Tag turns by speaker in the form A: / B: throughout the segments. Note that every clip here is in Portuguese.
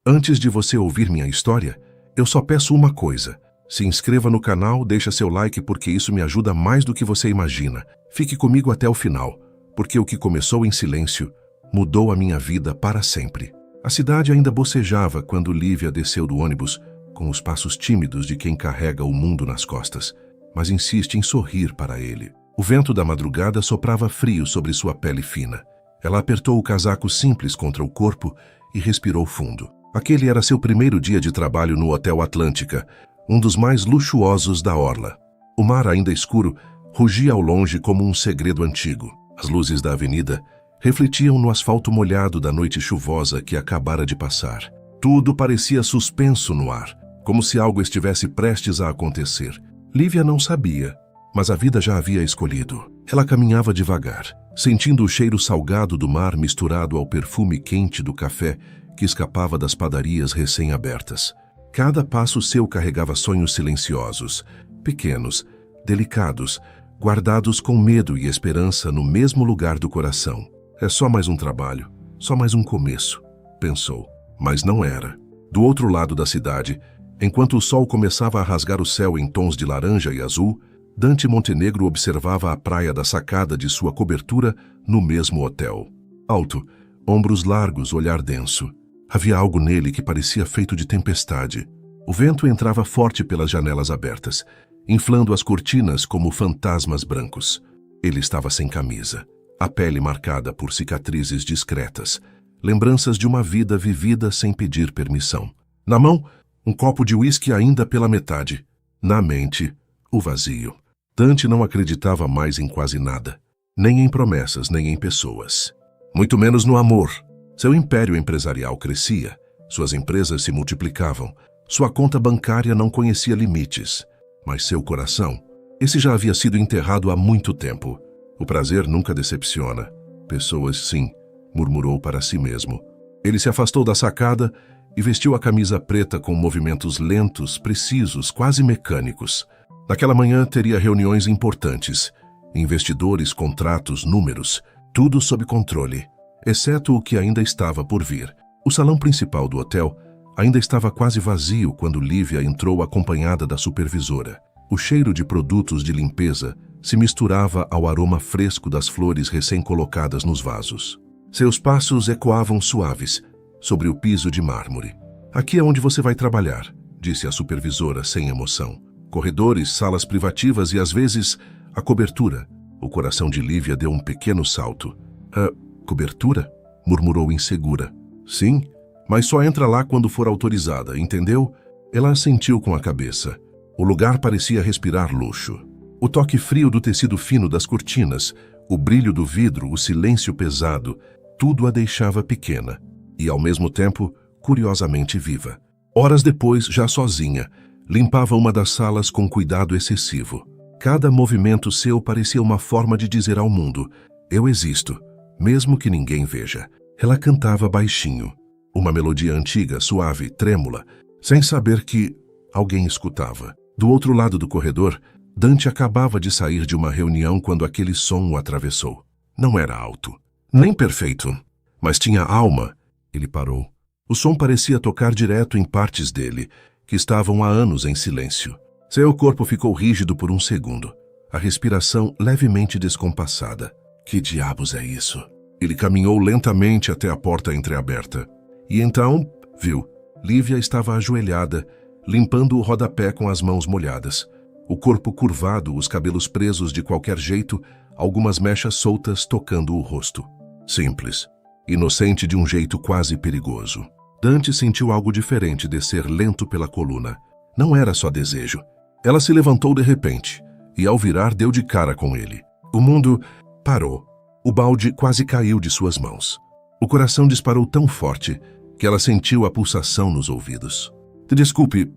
A: Antes de você ouvir minha história, eu só peço uma coisa. Se inscreva no canal, deixa seu like porque isso me ajuda mais do que você imagina. Fique comigo até o final, porque o que começou em silêncio mudou a minha vida para sempre. A cidade ainda bocejava quando Lívia desceu do ônibus, com os passos tímidos de quem carrega o mundo nas costas, mas insiste em sorrir para ele. O vento da madrugada soprava frio sobre sua pele fina. Ela apertou o casaco simples contra o corpo e respirou fundo. Aquele era seu primeiro dia de trabalho no Hotel Atlântica, um dos mais luxuosos da orla. O mar, ainda escuro, rugia ao longe como um segredo antigo. As luzes da avenida refletiam no asfalto molhado da noite chuvosa que acabara de passar. Tudo parecia suspenso no ar, como se algo estivesse prestes a acontecer. Lívia não sabia, mas a vida já havia escolhido. Ela caminhava devagar, sentindo o cheiro salgado do mar misturado ao perfume quente do café que escapava das padarias recém-abertas. Cada passo seu carregava sonhos silenciosos, pequenos, delicados, guardados com medo e esperança no mesmo lugar do coração. É só mais um trabalho, só mais um começo, pensou. Mas não era. Do outro lado da cidade, enquanto o sol começava a rasgar o céu em tons de laranja e azul, Dante Montenegro observava a praia da sacada de sua cobertura no mesmo hotel. Alto, ombros largos, olhar denso. Havia algo nele que parecia feito de tempestade. O vento entrava forte pelas janelas abertas, inflando as cortinas como fantasmas brancos. Ele estava sem camisa, a pele marcada por cicatrizes discretas, lembranças de uma vida vivida sem pedir permissão. Na mão, um copo de uísque ainda pela metade. Na mente, o vazio. Dante não acreditava mais em quase nada, nem em promessas, nem em pessoas. Muito menos no amor. Seu império empresarial crescia, suas empresas se multiplicavam, sua conta bancária não conhecia limites. Mas seu coração, esse já havia sido enterrado há muito tempo. O prazer nunca decepciona. Pessoas, sim, murmurou para si mesmo. Ele se afastou da sacada e vestiu a camisa preta com movimentos lentos, precisos, quase mecânicos. Naquela manhã teria reuniões importantes. Investidores, contratos, números, tudo sob controle, exceto o que ainda estava por vir. O salão principal do hotel ainda estava quase vazio quando Lívia entrou acompanhada da supervisora. O cheiro de produtos de limpeza se misturava ao aroma fresco das flores recém-colocadas nos vasos. Seus passos ecoavam suaves sobre o piso de mármore. Aqui é onde você vai trabalhar, disse a supervisora sem emoção. Corredores, salas privativas e, às vezes, a cobertura. O coração de Lívia deu um pequeno salto. Cobertura? Murmurou insegura. Sim, mas só entra lá quando for autorizada, entendeu? Ela assentiu com a cabeça. O lugar parecia respirar luxo. O toque frio do tecido fino das cortinas, o brilho do vidro, o silêncio pesado, tudo a deixava pequena e, ao mesmo tempo, curiosamente viva. Horas depois, já sozinha, limpava uma das salas com cuidado excessivo. Cada movimento seu parecia uma forma de dizer ao mundo: eu existo, mesmo que ninguém veja. Ela cantava baixinho, uma melodia antiga, suave, trêmula, sem saber que alguém escutava. Do outro lado do corredor, Dante acabava de sair de uma reunião quando aquele som o atravessou. Não era alto, nem perfeito, mas tinha alma. Ele parou. O som parecia tocar direto em partes dele, que estavam há anos em silêncio. Seu corpo ficou rígido por um segundo, a respiração levemente descompassada. Que diabos é isso? Ele caminhou lentamente até a porta entreaberta. E então, viu, Lívia estava ajoelhada, limpando o rodapé com as mãos molhadas. O corpo curvado, os cabelos presos de qualquer jeito, algumas mechas soltas tocando o rosto. Simples, inocente de um jeito quase perigoso. Dante sentiu algo diferente descer lento pela coluna. Não era só desejo. Ela se levantou de repente, e ao virar deu de cara com ele. O mundo parou. O balde quase caiu de suas mãos. O coração disparou tão forte que ela sentiu a pulsação nos ouvidos. Desculpe,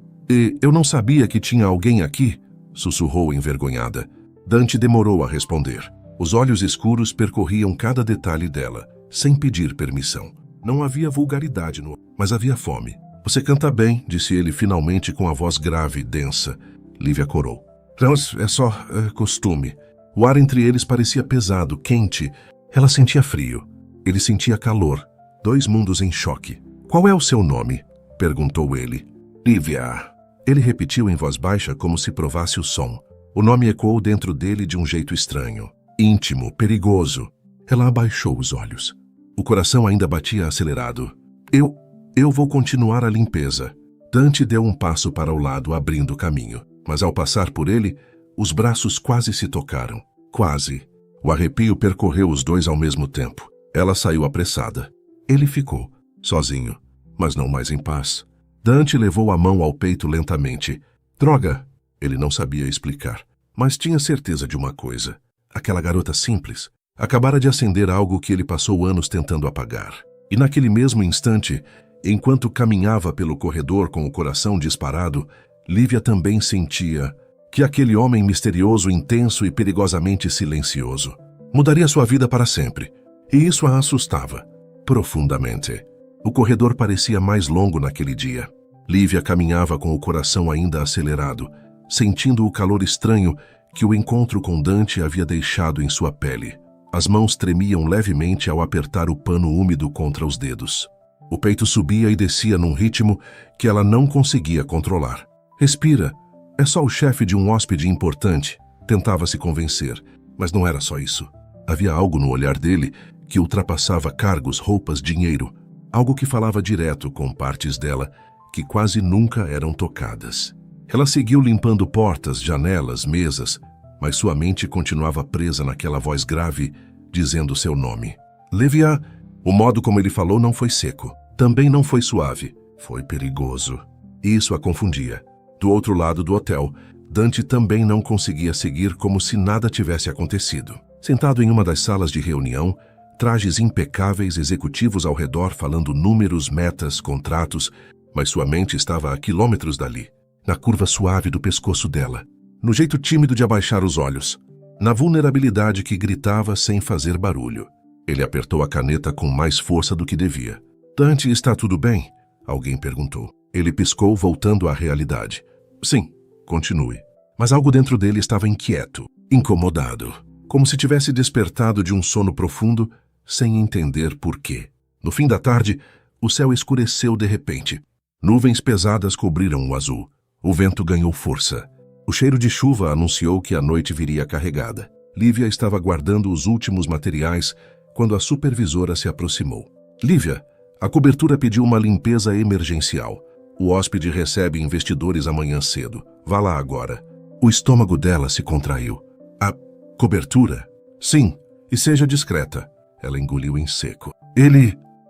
A: eu não sabia que tinha alguém aqui, sussurrou envergonhada. Dante demorou a responder. Os olhos escuros percorriam cada detalhe dela, sem pedir permissão. Não havia vulgaridade mas havia fome. Você canta bem, disse ele finalmente com a voz grave e densa. Lívia corou. Não, é só costume. O ar entre eles parecia pesado, quente. Ela sentia frio. Ele sentia calor. Dois mundos em choque. Qual é o seu nome? Perguntou ele. Lívia. Ele repetiu em voz baixa como se provasse o som. O nome ecoou dentro dele de um jeito estranho. Íntimo, perigoso. Ela abaixou os olhos. O coração ainda batia acelerado. Eu vou continuar a limpeza. Dante deu um passo para o lado, abrindo o caminho. Mas ao passar por ele, os braços quase se tocaram. Quase. O arrepio percorreu os dois ao mesmo tempo. Ela saiu apressada. Ele ficou, sozinho, mas não mais em paz. Dante levou a mão ao peito lentamente. Droga! Ele não sabia explicar, mas tinha certeza de uma coisa. Aquela garota simples acabara de acender algo que ele passou anos tentando apagar. E naquele mesmo instante, enquanto caminhava pelo corredor com o coração disparado, Lívia também sentia que aquele homem misterioso, intenso e perigosamente silencioso mudaria sua vida para sempre. E isso a assustava profundamente. O corredor parecia mais longo naquele dia. Lívia caminhava com o coração ainda acelerado, sentindo o calor estranho que o encontro com Dante havia deixado em sua pele. As mãos tremiam levemente ao apertar o pano úmido contra os dedos. O peito subia e descia num ritmo que ela não conseguia controlar. Respira. É só o chefe de um hóspede importante. Tentava se convencer, mas não era só isso. Havia algo no olhar dele que ultrapassava cargos, roupas, dinheiro. Algo que falava direto com partes dela que quase nunca eram tocadas. Ela seguiu limpando portas, janelas, mesas, mas sua mente continuava presa naquela voz grave, dizendo seu nome. Lívia. O modo como ele falou não foi seco. Também não foi suave. Foi perigoso. Isso a confundia. Do outro lado do hotel, Dante também não conseguia seguir como se nada tivesse acontecido. Sentado em uma das salas de reunião, trajes impecáveis, executivos ao redor falando números, metas, contratos, mas sua mente estava a quilômetros dali, na curva suave do pescoço dela, no jeito tímido de abaixar os olhos, na vulnerabilidade que gritava sem fazer barulho. Ele apertou a caneta com mais força do que devia. Dante, está tudo bem? Alguém perguntou. Ele piscou, voltando à realidade. Sim, continue. Mas algo dentro dele estava inquieto, incomodado, como se tivesse despertado de um sono profundo, sem entender por quê. No fim da tarde, o céu escureceu de repente. Nuvens pesadas cobriram o azul. O vento ganhou força. O cheiro de chuva anunciou que a noite viria carregada. Lívia estava guardando os últimos materiais quando a supervisora se aproximou. Lívia, a cobertura pediu uma limpeza emergencial. O hóspede recebe investidores amanhã cedo. Vá lá agora. O estômago dela se contraiu. A cobertura? Sim, e seja discreta. Ela engoliu em seco.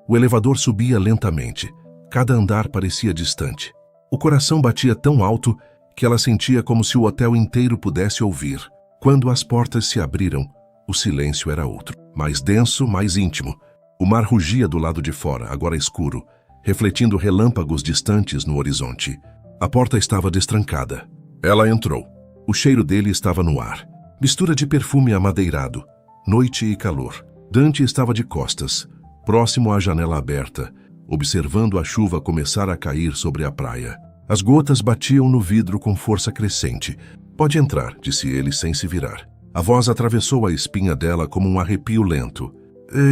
A: O elevador subia lentamente. Cada andar parecia distante. O coração batia tão alto que ela sentia como se o hotel inteiro pudesse ouvir. Quando as portas se abriram, o silêncio era outro. Mais denso, mais íntimo. O mar rugia do lado de fora, agora escuro, refletindo relâmpagos distantes no horizonte. A porta estava destrancada. Ela entrou. O cheiro dele estava no ar. Mistura de perfume amadeirado, noite e calor. Dante estava de costas, próximo à janela aberta, observando a chuva começar a cair sobre a praia. As gotas batiam no vidro com força crescente. Pode entrar, disse ele sem se virar. A voz atravessou a espinha dela como um arrepio lento.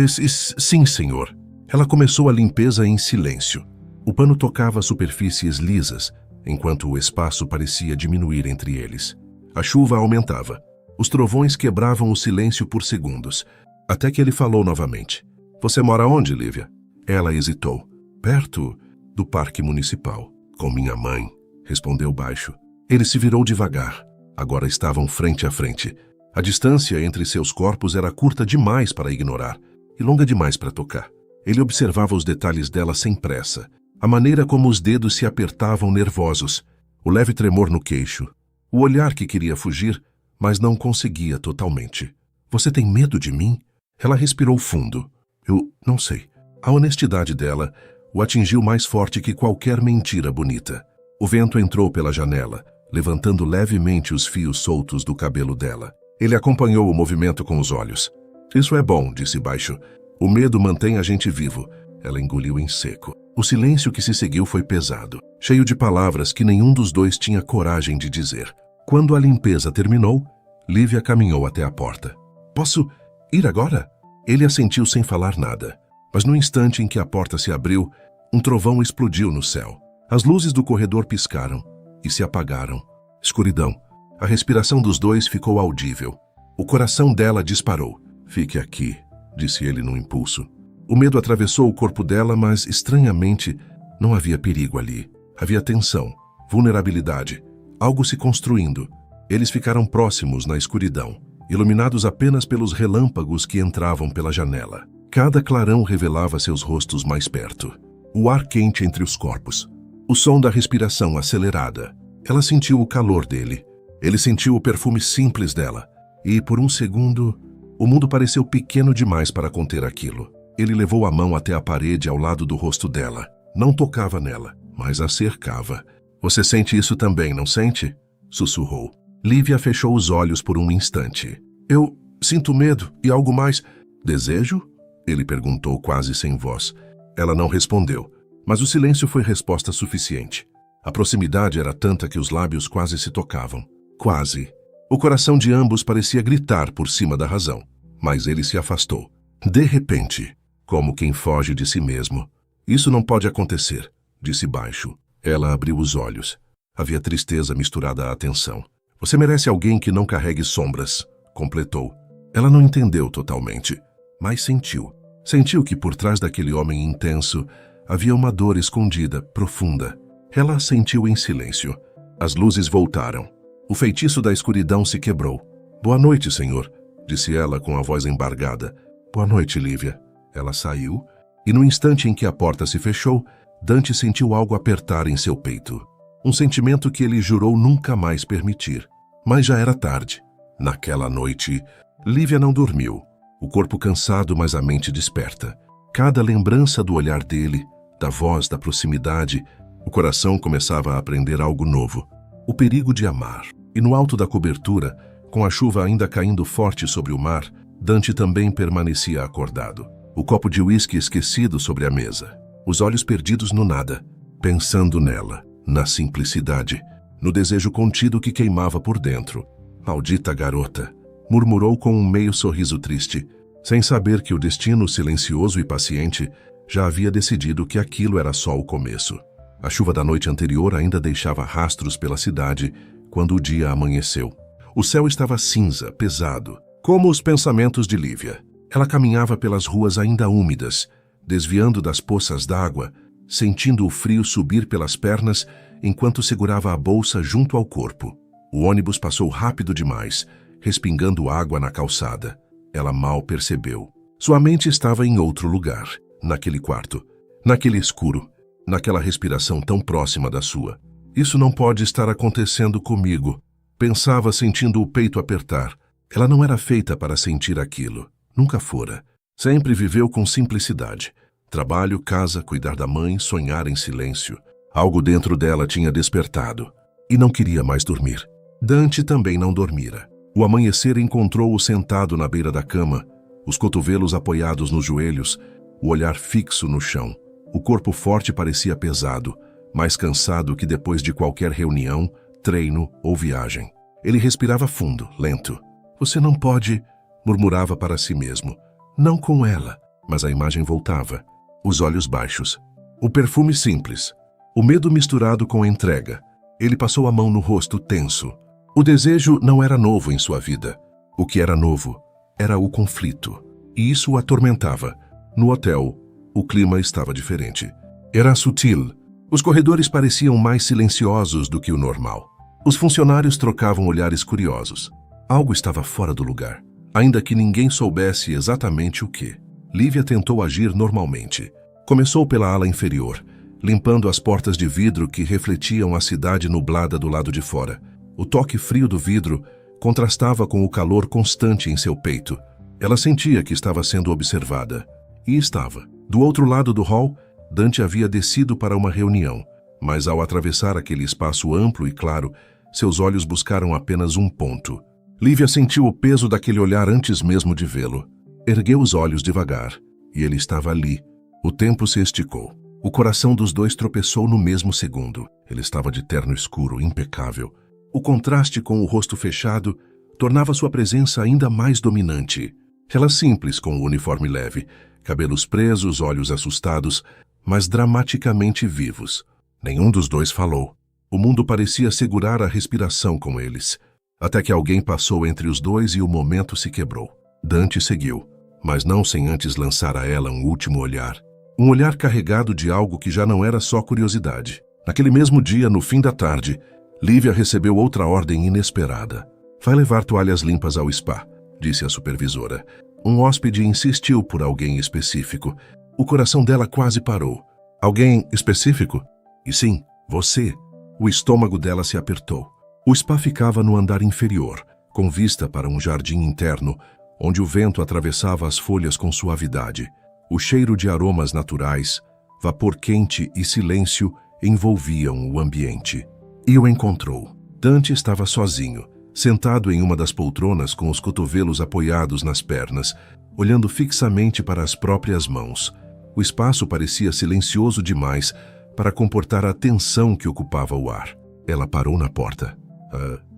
A: Sim, senhor. Ela começou a limpeza em silêncio. O pano tocava superfícies lisas, enquanto o espaço parecia diminuir entre eles. A chuva aumentava. Os trovões quebravam o silêncio por segundos, até que ele falou novamente. Você mora onde, Lívia? Ela hesitou. Perto do parque municipal. Com minha mãe, respondeu baixo. Ele se virou devagar. Agora estavam frente a frente. A distância entre seus corpos era curta demais para ignorar e longa demais para tocar. Ele observava os detalhes dela sem pressa, a maneira como os dedos se apertavam nervosos, o leve tremor no queixo, o olhar que queria fugir, mas não conseguia totalmente. Você tem medo de mim? Ela respirou fundo. Eu não sei. A honestidade dela o atingiu mais forte que qualquer mentira bonita. O vento entrou pela janela, levantando levemente os fios soltos do cabelo dela. Ele acompanhou o movimento com os olhos. Isso é bom, disse baixo. O medo mantém a gente vivo. Ela engoliu em seco. O silêncio que se seguiu foi pesado, cheio de palavras que nenhum dos dois tinha coragem de dizer. Quando a limpeza terminou, Lívia caminhou até a porta. Posso ir agora? Ele assentiu sem falar nada. Mas no instante em que a porta se abriu, um trovão explodiu no céu. As luzes do corredor piscaram e se apagaram. Escuridão. A respiração dos dois ficou audível. O coração dela disparou. "Fique aqui", disse ele num impulso. O medo atravessou o corpo dela, mas, estranhamente, não havia perigo ali. Havia tensão, vulnerabilidade, algo se construindo. Eles ficaram próximos na escuridão, iluminados apenas pelos relâmpagos que entravam pela janela. Cada clarão revelava seus rostos mais perto. O ar quente entre os corpos. O som da respiração acelerada. Ela sentiu o calor dele. Ele sentiu o perfume simples dela. E, por um segundo, o mundo pareceu pequeno demais para conter aquilo. Ele levou a mão até a parede ao lado do rosto dela. Não tocava nela, mas a cercava. "Você sente isso também, não sente?" sussurrou. Lívia fechou os olhos por um instante. "Eu sinto medo e algo mais." "Desejo?" ele perguntou quase sem voz. Ela não respondeu, mas o silêncio foi resposta suficiente. A proximidade era tanta que os lábios quase se tocavam. Quase. O coração de ambos parecia gritar por cima da razão, mas ele se afastou. De repente, como quem foge de si mesmo. "Isso não pode acontecer", disse baixo. Ela abriu os olhos. Havia tristeza misturada à atenção. "Você merece alguém que não carregue sombras", completou. Ela não entendeu totalmente, mas sentiu. Sentiu que por trás daquele homem intenso havia uma dor escondida, profunda. Ela a sentiu em silêncio. As luzes voltaram. O feitiço da escuridão se quebrou. "Boa noite, senhor", disse ela com a voz embargada. "Boa noite, Lívia." Ela saiu, e no instante em que a porta se fechou, Dante sentiu algo apertar em seu peito. Um sentimento que ele jurou nunca mais permitir. Mas já era tarde. Naquela noite, Lívia não dormiu. O corpo cansado, mas a mente desperta. Cada lembrança do olhar dele, da voz, da proximidade, o coração começava a aprender algo novo. O perigo de amar. E no alto da cobertura, com a chuva ainda caindo forte sobre o mar, Dante também permanecia acordado. O copo de uísque esquecido sobre a mesa. Os olhos perdidos no nada, pensando nela, na simplicidade, no desejo contido que queimava por dentro. "Maldita garota", murmurou com um meio sorriso triste, sem saber que o destino silencioso e paciente já havia decidido que aquilo era só o começo. A chuva da noite anterior ainda deixava rastros pela cidade quando o dia amanheceu. O céu estava cinza, pesado, como os pensamentos de Lívia. Ela caminhava pelas ruas ainda úmidas, desviando das poças d'água, sentindo o frio subir pelas pernas enquanto segurava a bolsa junto ao corpo. O ônibus passou rápido demais, respingando água na calçada. Ela mal percebeu. Sua mente estava em outro lugar, naquele quarto, naquele escuro, naquela respiração tão próxima da sua. "Isso não pode estar acontecendo comigo", pensava, sentindo o peito apertar. Ela não era feita para sentir aquilo. Nunca fora. Sempre viveu com simplicidade. Trabalho, casa, cuidar da mãe, sonhar em silêncio. Algo dentro dela tinha despertado. E não queria mais dormir. Dante também não dormira. O amanhecer encontrou-o sentado na beira da cama, os cotovelos apoiados nos joelhos, o olhar fixo no chão. O corpo forte parecia pesado, mais cansado que depois de qualquer reunião, treino ou viagem. Ele respirava fundo, lento. "Você não pode", murmurava para si mesmo. Não com ela, mas a imagem voltava. Os olhos baixos. O perfume simples. O medo misturado com a entrega. Ele passou a mão no rosto tenso. O desejo não era novo em sua vida. O que era novo era o conflito. E isso o atormentava. No hotel, o clima estava diferente. Era sutil. Os corredores pareciam mais silenciosos do que o normal. Os funcionários trocavam olhares curiosos. Algo estava fora do lugar, ainda que ninguém soubesse exatamente o que. Lívia tentou agir normalmente. Começou pela ala inferior, limpando as portas de vidro que refletiam a cidade nublada do lado de fora. O toque frio do vidro contrastava com o calor constante em seu peito. Ela sentia que estava sendo observada. E estava. Do outro lado do hall, Dante havia descido para uma reunião, mas ao atravessar aquele espaço amplo e claro, seus olhos buscaram apenas um ponto. Lívia sentiu o peso daquele olhar antes mesmo de vê-lo. Ergueu os olhos devagar, e ele estava ali. O tempo se esticou. O coração dos dois tropeçou no mesmo segundo. Ele estava de terno escuro, impecável. O contraste com o rosto fechado tornava sua presença ainda mais dominante. Ela simples, com o uniforme leve, cabelos presos, olhos assustados, mas dramaticamente vivos. Nenhum dos dois falou. O mundo parecia segurar a respiração com eles, até que alguém passou entre os dois e o momento se quebrou. Dante seguiu, mas não sem antes lançar a ela um último olhar. Um olhar carregado de algo que já não era só curiosidade. Naquele mesmo dia, no fim da tarde, Lívia recebeu outra ordem inesperada. Vai levar toalhas limpas ao spa, disse a supervisora. Um hóspede insistiu por alguém específico. O coração dela quase parou. Alguém específico? E sim, você. O estômago dela se apertou. O spa ficava no andar inferior, com vista para um jardim interno, onde o vento atravessava as folhas com suavidade. O cheiro de aromas naturais, vapor quente e silêncio envolviam o ambiente. E o encontrou. Dante estava sozinho, sentado em uma das poltronas com os cotovelos apoiados nas pernas, olhando fixamente para as próprias mãos. O espaço parecia silencioso demais para comportar a tensão que ocupava o ar. Ela parou na porta.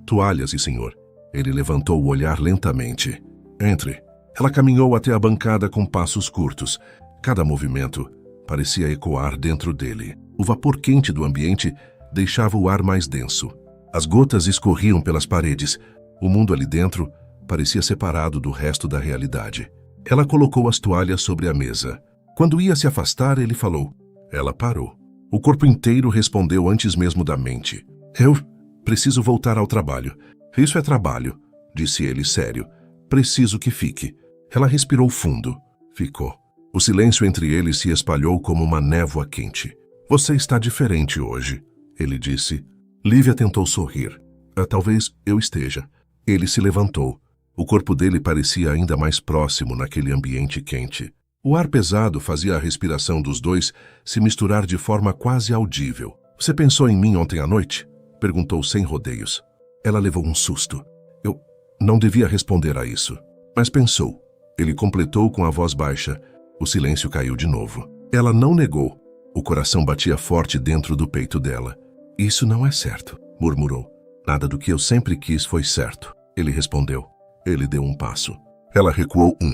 A: Toalhas, e senhor. Ele levantou o olhar lentamente. Entre. Ela caminhou até a bancada com passos curtos. Cada movimento parecia ecoar dentro dele. O vapor quente do ambiente deixava o ar mais denso. As gotas escorriam pelas paredes. O mundo ali dentro parecia separado do resto da realidade. Ela colocou as toalhas sobre a mesa. Quando ia se afastar, ele falou. Ela parou. O corpo inteiro respondeu antes mesmo da mente. Eu preciso voltar ao trabalho. Isso é trabalho, disse ele sério. Preciso que fique. Ela respirou fundo. Ficou. O silêncio entre eles se espalhou como uma névoa quente. Você está diferente hoje, ele disse. Lívia tentou sorrir. Talvez eu esteja. Ele se levantou. O corpo dele parecia ainda mais próximo naquele ambiente quente. O ar pesado fazia a respiração dos dois se misturar de forma quase audível. Você pensou em mim ontem à noite? Perguntou sem rodeios. Ela levou um susto. Eu não devia responder a isso. Mas pensou. Ele completou com a voz baixa. O silêncio caiu de novo. Ela não negou. O coração batia forte dentro do peito dela. Isso não é certo, murmurou. Nada do que eu sempre quis foi certo. Ele respondeu. Ele deu um passo. Ela recuou um.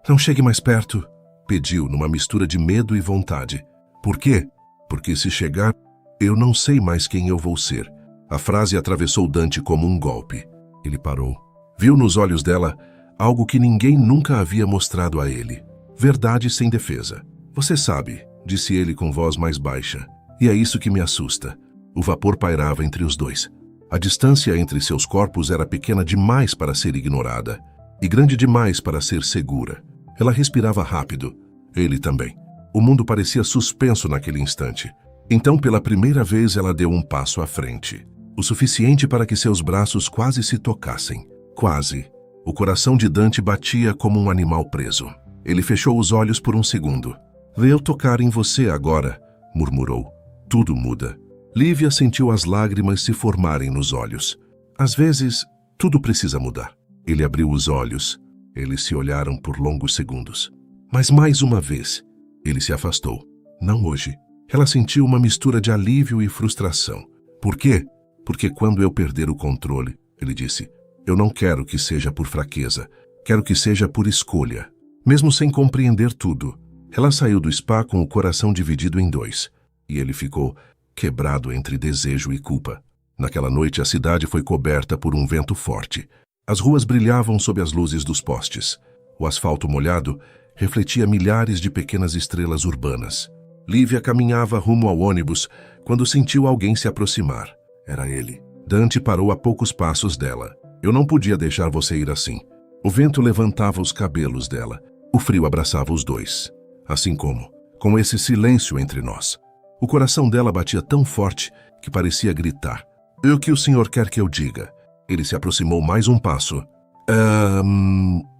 A: Não chegue mais perto, pediu numa mistura de medo e vontade. Por quê? Porque se chegar, eu não sei mais quem eu vou ser. A frase atravessou Dante como um golpe. Ele parou. Viu nos olhos dela algo que ninguém nunca havia mostrado a ele. Verdade sem defesa. Você sabe, disse ele com voz mais baixa. E é isso que me assusta. O vapor pairava entre os dois. A distância entre seus corpos era pequena demais para ser ignorada e grande demais para ser segura. Ela respirava rápido. Ele também. O mundo parecia suspenso naquele instante. Então, pela primeira vez, ela deu um passo à frente. O suficiente para que seus braços quase se tocassem. Quase. O coração de Dante batia como um animal preso. Ele fechou os olhos por um segundo. Vê eu tocar em você agora, murmurou. Tudo muda. Lívia sentiu as lágrimas se formarem nos olhos. Às vezes, tudo precisa mudar. Ele abriu os olhos. Eles se olharam por longos segundos. Mas mais uma vez, ele se afastou. Não hoje. Ela sentiu uma mistura de alívio e frustração. Por quê? Porque quando eu perder o controle, ele disse, eu não quero que seja por fraqueza. Quero que seja por escolha. Mesmo sem compreender tudo, ela saiu do spa com o coração dividido em dois. E ele ficou quebrado entre desejo e culpa. Naquela noite, a cidade foi coberta por um vento forte. As ruas brilhavam sob as luzes dos postes. O asfalto molhado refletia milhares de pequenas estrelas urbanas. Lívia caminhava rumo ao ônibus quando sentiu alguém se aproximar. Era ele. Dante parou a poucos passos dela. Eu não podia deixar você ir assim. O vento levantava os cabelos dela. O frio abraçava os dois. Assim como, com esse silêncio entre nós. O coração dela batia tão forte que parecia gritar. E o que o senhor quer que eu diga? Ele se aproximou mais um passo.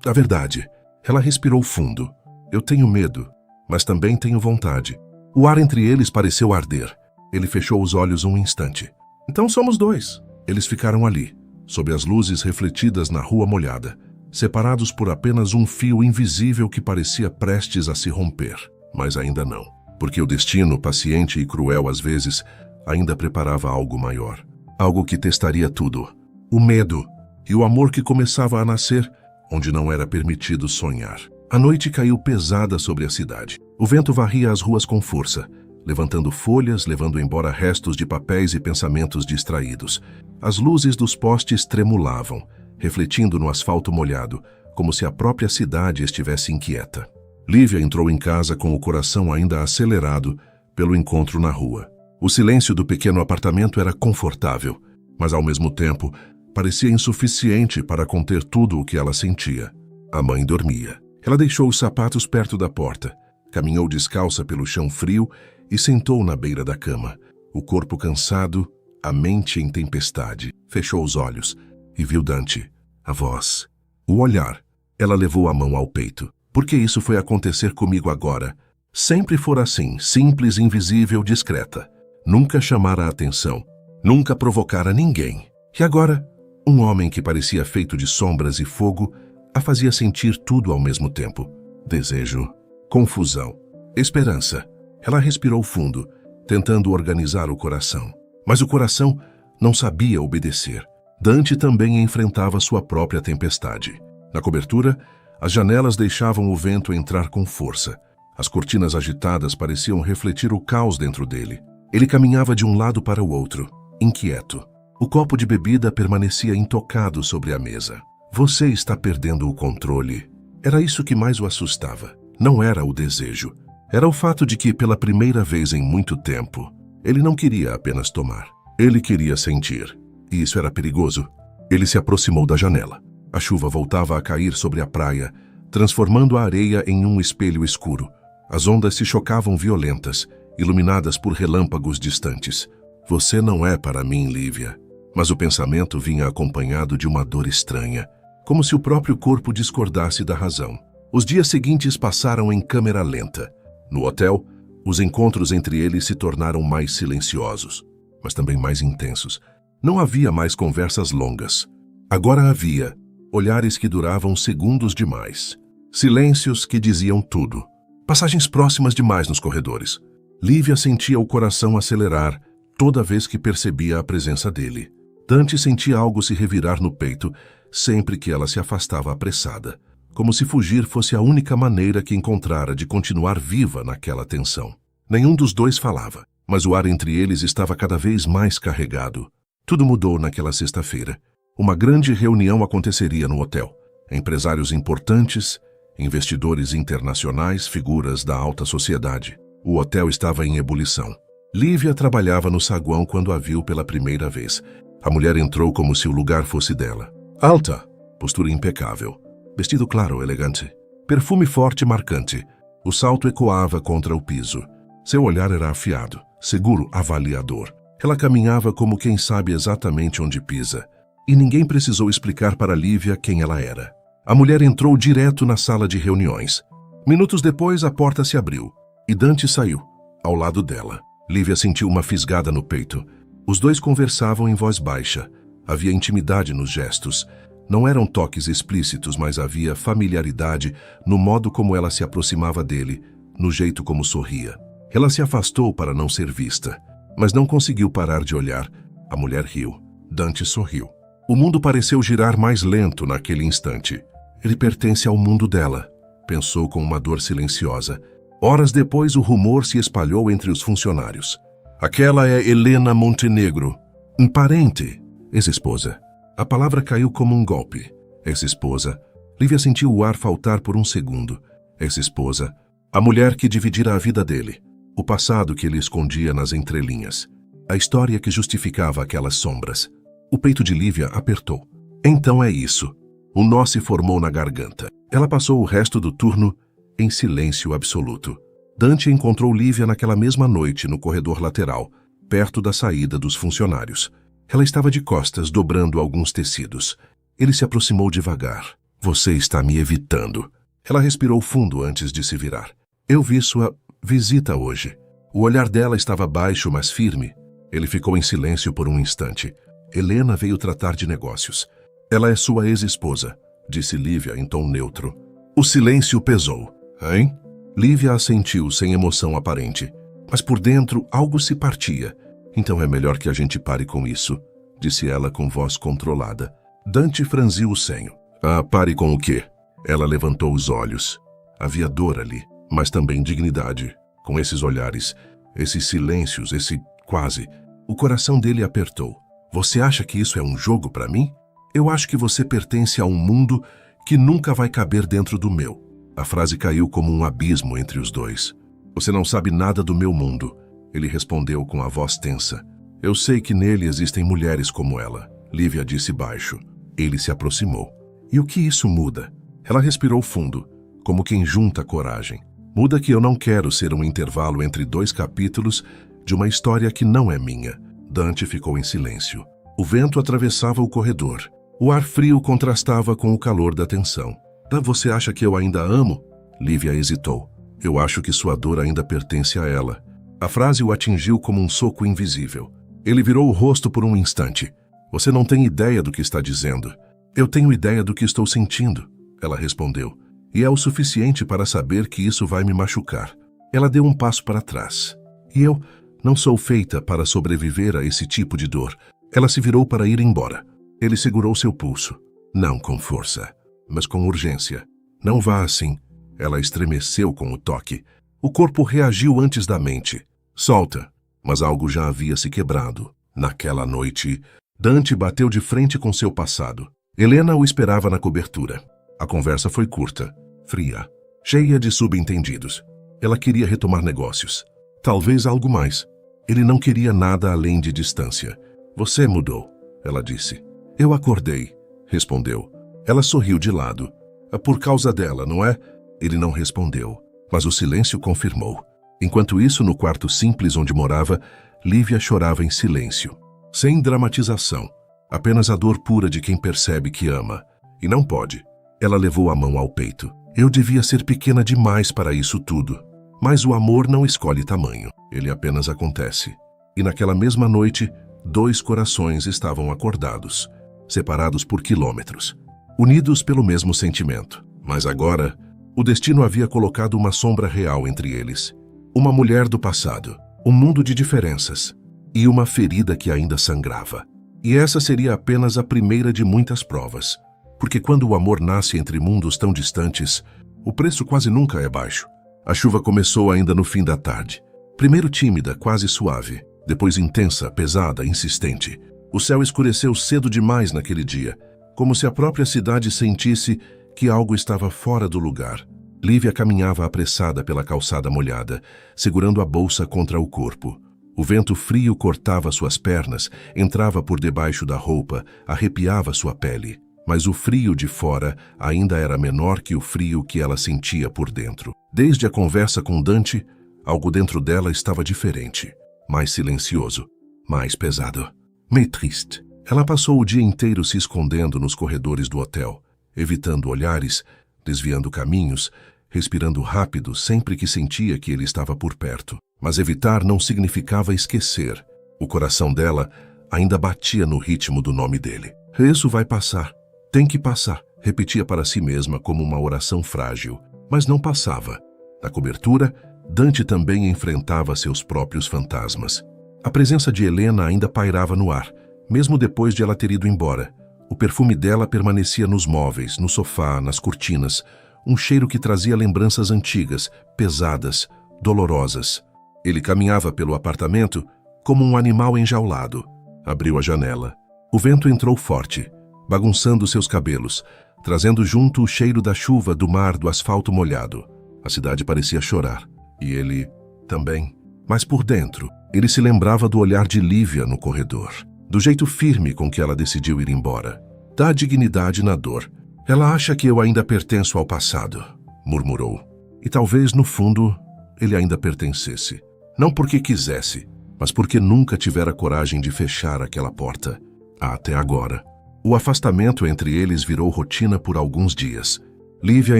A: A verdade. Ela respirou fundo. Eu tenho medo, mas também tenho vontade. O ar entre eles pareceu arder. Ele fechou os olhos um instante. Então somos dois. Eles ficaram ali, sob as luzes refletidas na rua molhada, separados por apenas um fio invisível que parecia prestes a se romper. Mas ainda não. Porque o destino, paciente e cruel às vezes, ainda preparava algo maior. Algo que testaria tudo. O medo e o amor que começava a nascer, onde não era permitido sonhar. A noite caiu pesada sobre a cidade. O vento varria as ruas com força, levantando folhas, levando embora restos de papéis e pensamentos distraídos. As luzes dos postes tremulavam, refletindo no asfalto molhado, como se a própria cidade estivesse inquieta. Lívia entrou em casa com o coração ainda acelerado pelo encontro na rua. O silêncio do pequeno apartamento era confortável, mas ao mesmo tempo parecia insuficiente para conter tudo o que ela sentia. A mãe dormia. Ela deixou os sapatos perto da porta, caminhou descalça pelo chão frio e sentou na beira da cama. O corpo cansado, a mente em tempestade. Fechou os olhos e viu Dante, a voz, o olhar. Ela levou a mão ao peito. Por que isso foi acontecer comigo agora? Sempre fora assim, simples, invisível, discreta. Nunca chamara a atenção, nunca provocara ninguém. E agora, um homem que parecia feito de sombras e fogo a fazia sentir tudo ao mesmo tempo. Desejo, confusão, esperança. Ela respirou fundo, tentando organizar o coração. Mas o coração não sabia obedecer. Dante também enfrentava sua própria tempestade. Na cobertura, as janelas deixavam o vento entrar com força. As cortinas agitadas pareciam refletir o caos dentro dele. Ele caminhava de um lado para o outro, inquieto. O copo de bebida permanecia intocado sobre a mesa. Você está perdendo o controle. Era isso que mais o assustava. Não era o desejo. Era o fato de que, pela primeira vez em muito tempo, ele não queria apenas tomar. Ele queria sentir. E isso era perigoso. Ele se aproximou da janela. A chuva voltava a cair sobre a praia, transformando a areia em um espelho escuro. As ondas se chocavam violentas, iluminadas por relâmpagos distantes. Você não é para mim, Lívia. Mas o pensamento vinha acompanhado de uma dor estranha, como se o próprio corpo discordasse da razão. Os dias seguintes passaram em câmera lenta. No hotel, os encontros entre eles se tornaram mais silenciosos, mas também mais intensos. Não havia mais conversas longas. Agora havia olhares que duravam segundos demais. Silêncios que diziam tudo. Passagens próximas demais nos corredores. Lívia sentia o coração acelerar toda vez que percebia a presença dele. Dante sentia algo se revirar no peito sempre que ela se afastava apressada, como se fugir fosse a única maneira que encontrara de continuar viva naquela tensão. Nenhum dos dois falava, mas o ar entre eles estava cada vez mais carregado. Tudo mudou naquela sexta-feira. Uma grande reunião aconteceria no hotel. Empresários importantes, investidores internacionais, figuras da alta sociedade. O hotel estava em ebulição. Lívia trabalhava no saguão quando a viu pela primeira vez. A mulher entrou como se o lugar fosse dela. Alta, postura impecável, vestido claro, elegante, perfume forte e marcante. O salto ecoava contra o piso. Seu olhar era afiado, seguro, avaliador. Ela caminhava como quem sabe exatamente onde pisa. E ninguém precisou explicar para Lívia quem ela era. A mulher entrou direto na sala de reuniões. Minutos depois, a porta se abriu e Dante saiu, ao lado dela. Lívia sentiu uma fisgada no peito. Os dois conversavam em voz baixa. Havia intimidade nos gestos. Não eram toques explícitos, mas havia familiaridade no modo como ela se aproximava dele, no jeito como sorria. Ela se afastou para não ser vista, mas não conseguiu parar de olhar. A mulher riu. Dante sorriu. O mundo pareceu girar mais lento naquele instante. Ele pertence ao mundo dela, pensou com uma dor silenciosa. Horas depois, o rumor se espalhou entre os funcionários. Aquela é Helena Montenegro, um parente, ex-esposa. A palavra caiu como um golpe. Ex-esposa. Lívia sentiu o ar faltar por um segundo. Ex-esposa. A mulher que dividira a vida dele. O passado que ele escondia nas entrelinhas. A história que justificava aquelas sombras. O peito de Lívia apertou. Então é isso. Um nó se formou na garganta. Ela passou o resto do turno em silêncio absoluto. Dante encontrou Lívia naquela mesma noite no corredor lateral, perto da saída dos funcionários. Ela estava de costas, dobrando alguns tecidos. Ele se aproximou devagar. Você está me evitando. Ela respirou fundo antes de se virar. Eu vi sua visita hoje. O olhar dela estava baixo, mas firme. Ele ficou em silêncio por um instante. Helena veio tratar de negócios. Ela é sua ex-esposa, disse Lívia em tom neutro. O silêncio pesou. Hein? Lívia assentiu sem emoção aparente. Mas por dentro algo se partia. Então é melhor que a gente pare com isso, disse ela com voz controlada. Dante franziu o senho. Ah, pare com o quê? Ela levantou os olhos. Havia dor ali, mas também dignidade. Com esses olhares, Esses silêncios, esse quase. O coração dele apertou. Você acha que isso é um jogo para mim? Eu acho que você pertence a um mundo que nunca vai caber dentro do meu. A frase caiu como um abismo entre os dois. Você não sabe nada do meu mundo, ele respondeu com a voz tensa. Eu sei que nele existem mulheres como ela, Lívia disse baixo. Ele se aproximou. E o que isso muda? Ela respirou fundo, como quem junta coragem. Muda que eu não quero ser um intervalo entre 2 capítulos de uma história que não é minha. Dante ficou em silêncio. O vento atravessava o corredor. O ar frio contrastava com o calor da tensão. Você acha que eu ainda amo? Lívia hesitou. Eu acho que sua dor ainda pertence a ela. A frase o atingiu como um soco invisível. Ele virou o rosto por um instante. Você não tem ideia do que está dizendo. Eu tenho ideia do que estou sentindo, ela respondeu. E é o suficiente para saber que isso vai me machucar. Ela deu um passo para trás. E eu não sou feita para sobreviver a esse tipo de dor. Ela se virou para ir embora. Ele segurou seu pulso. Não com força, mas com urgência. Não vá assim. Ela estremeceu com o toque. O corpo reagiu antes da mente. Solta. Mas algo já havia se quebrado. Naquela noite, Dante bateu de frente com seu passado. Helena o esperava na cobertura. A conversa foi curta, fria, cheia de subentendidos. Ela queria retomar negócios. Talvez algo mais. Ele não queria nada além de distância. Você mudou, ela disse. Eu acordei, respondeu. Ela sorriu de lado. É por causa dela, não é? Ele não respondeu, mas o silêncio confirmou. Enquanto isso, no quarto simples onde morava, Lívia chorava em silêncio. Sem dramatização. Apenas a dor pura de quem percebe que ama. E não pode. Ela levou a mão ao peito. Eu devia ser pequena demais para isso tudo. Mas o amor não escolhe tamanho. Ele apenas acontece. E naquela mesma noite, 2 corações estavam acordados, separados por quilômetros, unidos pelo mesmo sentimento. Mas agora, o destino havia colocado uma sombra real entre eles. Uma mulher do passado, um mundo de diferenças e uma ferida que ainda sangrava. E essa seria apenas a primeira de muitas provas. Porque quando o amor nasce entre mundos tão distantes, o preço quase nunca é baixo. A chuva começou ainda no fim da tarde. Primeiro tímida, quase suave. Depois intensa, pesada, insistente. O céu escureceu cedo demais naquele dia, como se a própria cidade sentisse que algo estava fora do lugar. Lívia caminhava apressada pela calçada molhada, segurando a bolsa contra o corpo. O vento frio cortava suas pernas, entrava por debaixo da roupa, arrepiava sua pele. Mas o frio de fora ainda era menor que o frio que ela sentia por dentro. Desde a conversa com Dante, algo dentro dela estava diferente. Mais silencioso, mais pesado. Meio triste. Ela passou o dia inteiro se escondendo nos corredores do hotel, evitando olhares, desviando caminhos, respirando rápido sempre que sentia que ele estava por perto. Mas evitar não significava esquecer. O coração dela ainda batia no ritmo do nome dele. Isso vai passar. Tem que passar, repetia para si mesma como uma oração frágil. Mas não passava. Na cobertura, Dante também enfrentava seus próprios fantasmas. A presença de Helena ainda pairava no ar, mesmo depois de ela ter ido embora. O perfume dela permanecia nos móveis, no sofá, nas cortinas, um cheiro que trazia lembranças antigas, pesadas, dolorosas. Ele caminhava pelo apartamento como um animal enjaulado. Abriu a janela. O vento entrou forte, bagunçando seus cabelos, trazendo junto o cheiro da chuva, do mar, do asfalto molhado. A cidade parecia chorar. E ele também. Mas por dentro, ele se lembrava do olhar de Lívia no corredor, do jeito firme com que ela decidiu ir embora. Da dignidade na dor. Ela acha que eu ainda pertenço ao passado, murmurou. E talvez, no fundo, ele ainda pertencesse. Não porque quisesse, mas porque nunca tivera coragem de fechar aquela porta. Até agora. O afastamento entre eles virou rotina por alguns dias. Lívia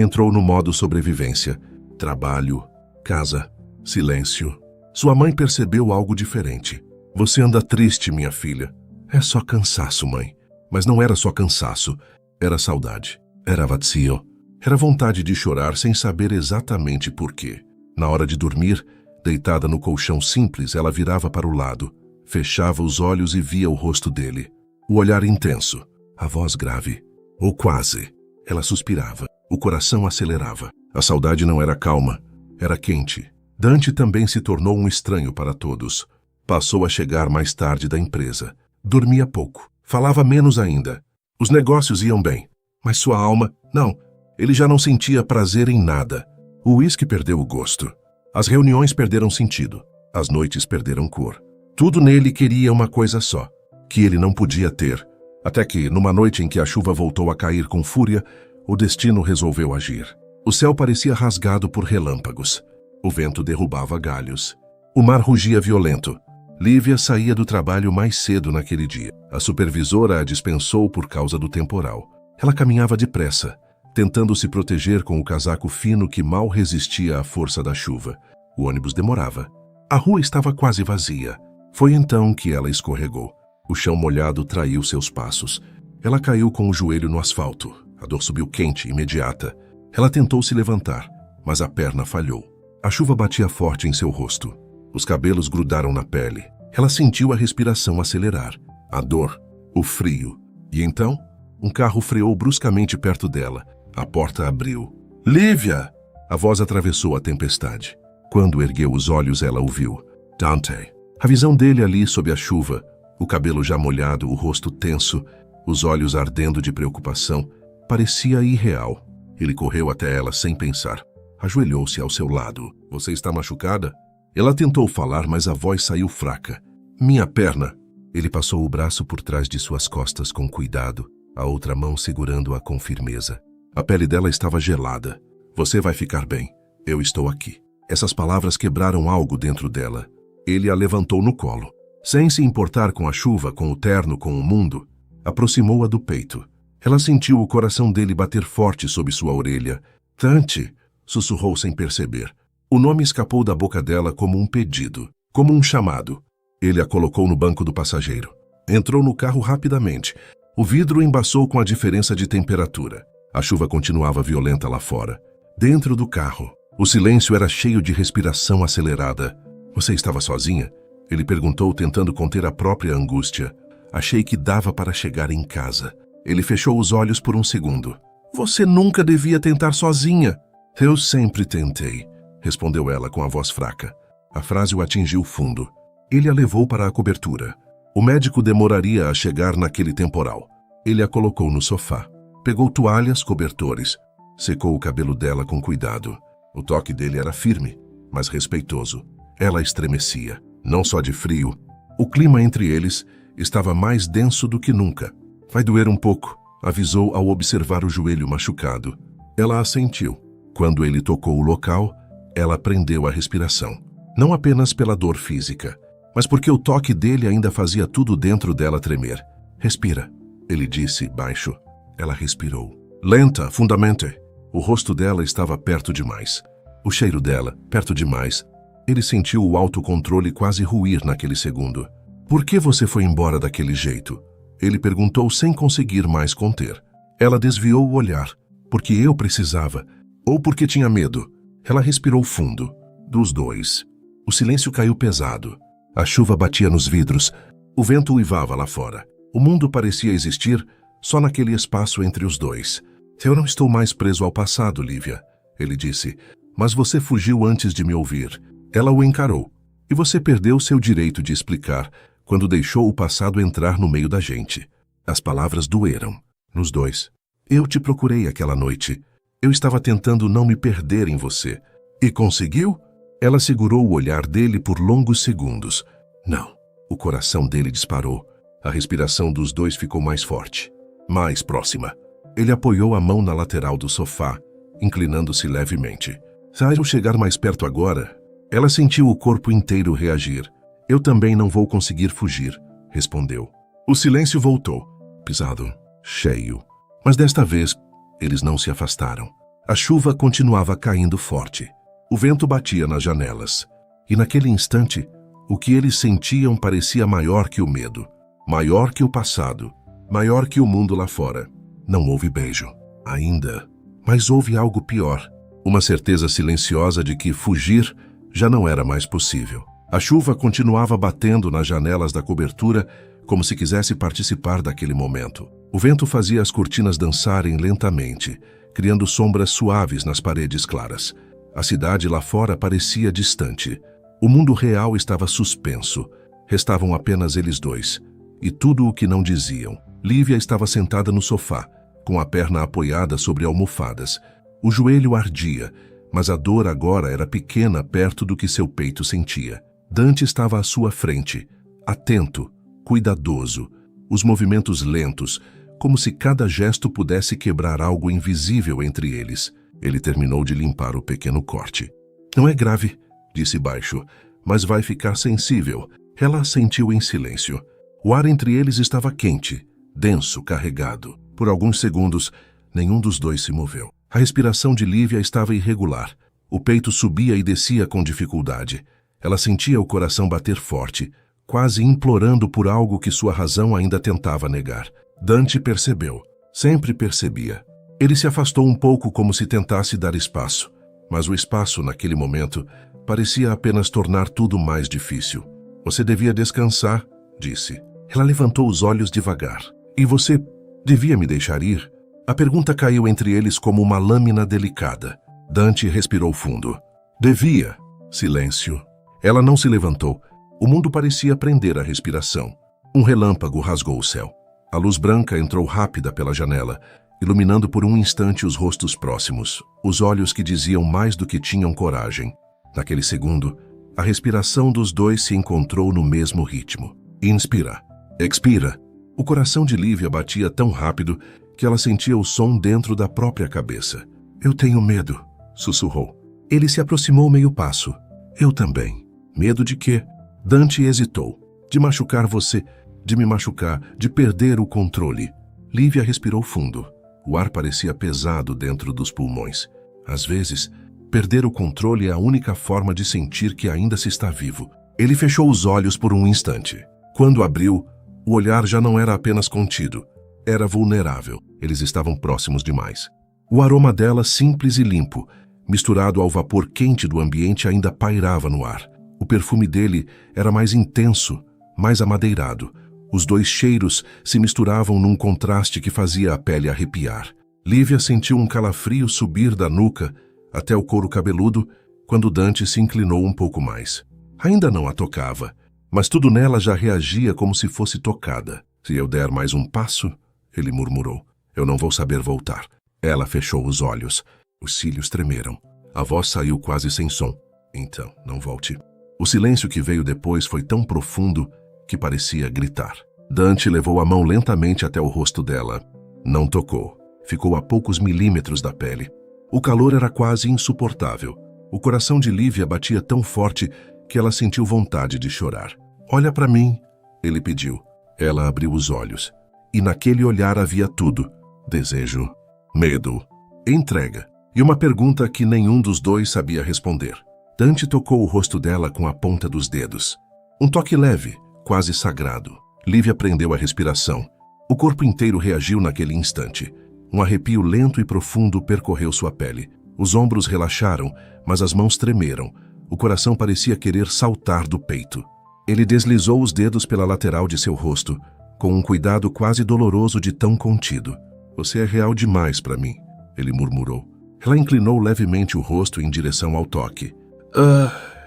A: entrou no modo sobrevivência. Trabalho, casa, silêncio. Sua mãe percebeu algo diferente. Você anda triste, minha filha. É só cansaço, mãe. Mas não era só cansaço. Era saudade. Era vazio. Era vontade de chorar sem saber exatamente por quê. Na hora de dormir, deitada no colchão simples, ela virava para o lado, fechava os olhos e via o rosto dele. O olhar intenso, a voz grave. Ou quase. Ela suspirava. O coração acelerava. A saudade não era calma. Era quente, Dante também se tornou um estranho para todos. Passou a chegar mais tarde da empresa. Dormia pouco. Falava menos ainda. Os negócios iam bem. Mas sua alma, não. Ele já não sentia prazer em nada. O uísque perdeu o gosto. As reuniões perderam sentido. As noites perderam cor. Tudo nele queria uma coisa só, que ele não podia ter. Até que, numa noite em que a chuva voltou a cair com fúria, o destino resolveu agir. O céu parecia rasgado por relâmpagos. O vento derrubava galhos. O mar rugia violento. Lívia saía do trabalho mais cedo naquele dia. A supervisora a dispensou por causa do temporal. Ela caminhava depressa, tentando se proteger com o casaco fino que mal resistia à força da chuva. O ônibus demorava. A rua estava quase vazia. Foi então que ela escorregou. O chão molhado traiu seus passos. Ela caiu com o joelho no asfalto. A dor subiu quente, imediata. Ela tentou se levantar, mas a perna falhou. A chuva batia forte em seu rosto. Os cabelos grudaram na pele. Ela sentiu a respiração acelerar, a dor, o frio. E então, um carro freou bruscamente perto dela. A porta abriu. Lívia! A voz atravessou a tempestade. Quando ergueu os olhos, ela o viu. Dante. A visão dele ali sob a chuva, o cabelo já molhado, o rosto tenso, os olhos ardendo de preocupação, parecia irreal. Ele correu até ela sem pensar. Ajoelhou-se ao seu lado. Você está machucada? Ela tentou falar, mas a voz saiu fraca. Minha perna. Ele passou o braço por trás de suas costas com cuidado, a outra mão segurando-a com firmeza. A pele dela estava gelada. Você vai ficar bem. Eu estou aqui. Essas palavras quebraram algo dentro dela. Ele a levantou no colo. Sem se importar com a chuva, com o terno, com o mundo, aproximou-a do peito. Ela sentiu o coração dele bater forte sob sua orelha. Dante, sussurrou sem perceber. O nome escapou da boca dela como um pedido, como um chamado. Ele a colocou no banco do passageiro. Entrou no carro rapidamente. O vidro embaçou com a diferença de temperatura. A chuva continuava violenta lá fora. Dentro do carro, o silêncio era cheio de respiração acelerada. Você estava sozinha? Ele perguntou, tentando conter a própria angústia. Achei que dava para chegar em casa. Ele fechou os olhos por um segundo. Você nunca devia tentar sozinha. Eu sempre tentei, respondeu ela com a voz fraca. A frase o atingiu fundo. Ele a levou para a cobertura. O médico demoraria a chegar naquele temporal. Ele a colocou no sofá. Pegou toalhas, cobertores. Secou o cabelo dela com cuidado. O toque dele era firme, mas respeitoso. Ela estremecia, não só de frio. O clima entre eles estava mais denso do que nunca. Vai doer um pouco, avisou ao observar o joelho machucado. Ela assentiu. Quando ele tocou o local, ela prendeu a respiração. Não apenas pela dor física, mas porque o toque dele ainda fazia tudo dentro dela tremer. Respira, ele disse baixo. Ela respirou. Lenta, fundamente. O rosto dela estava perto demais. O cheiro dela, perto demais. Ele sentiu o autocontrole quase ruir naquele segundo. Por que você foi embora daquele jeito? Ele perguntou sem conseguir mais conter. Ela desviou o olhar. Porque eu precisava. Ou porque tinha medo. Ela respirou fundo. Dos dois. O silêncio caiu pesado. A chuva batia nos vidros. O vento uivava lá fora. O mundo parecia existir só naquele espaço entre os dois. Eu não estou mais preso ao passado, Lívia, ele disse. Mas você fugiu antes de me ouvir. Ela o encarou. E você perdeu seu direito de explicar quando deixou o passado entrar no meio da gente. As palavras doeram. Nos dois. Eu te procurei aquela noite. Eu estava tentando não me perder em você. E conseguiu? Ela segurou o olhar dele por longos segundos. Não. O coração dele disparou. A respiração dos dois ficou mais forte. Mais próxima. Ele apoiou a mão na lateral do sofá, inclinando-se levemente. Se eu chegar mais perto agora... Ela sentiu o corpo inteiro reagir. Eu também não vou conseguir fugir, respondeu. O silêncio voltou. Pisado, cheio. Mas desta vez, eles não se afastaram. A chuva continuava caindo forte. O vento batia nas janelas. E naquele instante, o que eles sentiam parecia maior que o medo. Maior que o passado. Maior que o mundo lá fora. Não houve beijo. Ainda. Mas houve algo pior. Uma certeza silenciosa de que fugir já não era mais possível. A chuva continuava batendo nas janelas da cobertura como se quisesse participar daquele momento. O vento fazia as cortinas dançarem lentamente, criando sombras suaves nas paredes claras. A cidade lá fora parecia distante. O mundo real estava suspenso. Restavam apenas eles dois. E tudo o que não diziam. Lívia estava sentada no sofá, com a perna apoiada sobre almofadas. O joelho ardia, mas a dor agora era pequena perto do que seu peito sentia. Dante estava à sua frente, atento, cuidadoso, os movimentos lentos, como se cada gesto pudesse quebrar algo invisível entre eles. Ele terminou de limpar o pequeno corte. Não é grave, disse baixo, mas vai ficar sensível. Ela assentiu em silêncio. O ar entre eles estava quente, denso, carregado. Por alguns segundos, nenhum dos dois se moveu. A respiração de Lívia estava irregular. O peito subia e descia com dificuldade. Ela sentia o coração bater forte, quase implorando por algo que sua razão ainda tentava negar. Dante percebeu. Sempre percebia. Ele se afastou um pouco como se tentasse dar espaço, mas o espaço, naquele momento, parecia apenas tornar tudo mais difícil. Você devia descansar, disse. Ela levantou os olhos devagar. E você devia me deixar ir? A pergunta caiu entre eles como uma lâmina delicada. Dante respirou fundo. Devia. Silêncio. Ela não se levantou. O mundo parecia prender a respiração. Um relâmpago rasgou o céu. A luz branca entrou rápida pela janela, iluminando por um instante os rostos próximos, os olhos que diziam mais do que tinham coragem. Naquele segundo, a respiração dos dois se encontrou no mesmo ritmo. Inspira. Expira. O coração de Lívia batia tão rápido que ela sentia o som dentro da própria cabeça. Eu tenho medo, sussurrou. Ele se aproximou meio passo. Eu também. Medo de quê? Dante hesitou. De machucar você, de me machucar, de perder o controle. Lívia respirou fundo. O ar parecia pesado dentro dos pulmões. Às vezes, perder o controle é a única forma de sentir que ainda se está vivo. Ele fechou os olhos por um instante. Quando abriu, o olhar já não era apenas contido. Era vulnerável. Eles estavam próximos demais. O aroma dela, simples e limpo, misturado ao vapor quente do ambiente, ainda pairava no ar. O perfume dele era mais intenso, mais amadeirado. Os dois cheiros se misturavam num contraste que fazia a pele arrepiar. Lívia sentiu um calafrio subir da nuca até o couro cabeludo quando Dante se inclinou um pouco mais. Ainda não a tocava, mas tudo nela já reagia como se fosse tocada. Se eu der mais um passo, ele murmurou, eu não vou saber voltar. Ela fechou os olhos. Os cílios tremeram. A voz saiu quase sem som. Então, não volte. O silêncio que veio depois foi tão profundo que parecia gritar. Dante levou a mão lentamente até o rosto dela. Não tocou. Ficou a poucos milímetros da pele. O calor era quase insuportável. O coração de Lívia batia tão forte que ela sentiu vontade de chorar. Olha para mim, ele pediu. Ela abriu os olhos. E naquele olhar havia tudo. Desejo, medo, entrega. E uma pergunta que nenhum dos dois sabia responder. Dante tocou o rosto dela com a ponta dos dedos. Um toque leve, quase sagrado. Lívia prendeu a respiração. O corpo inteiro reagiu naquele instante. Um arrepio lento e profundo percorreu sua pele. Os ombros relaxaram, mas as mãos tremeram. O coração parecia querer saltar do peito. Ele deslizou os dedos pela lateral de seu rosto, com um cuidado quase doloroso de tão contido. Você é real demais para mim, ele murmurou. Ela inclinou levemente o rosto em direção ao toque.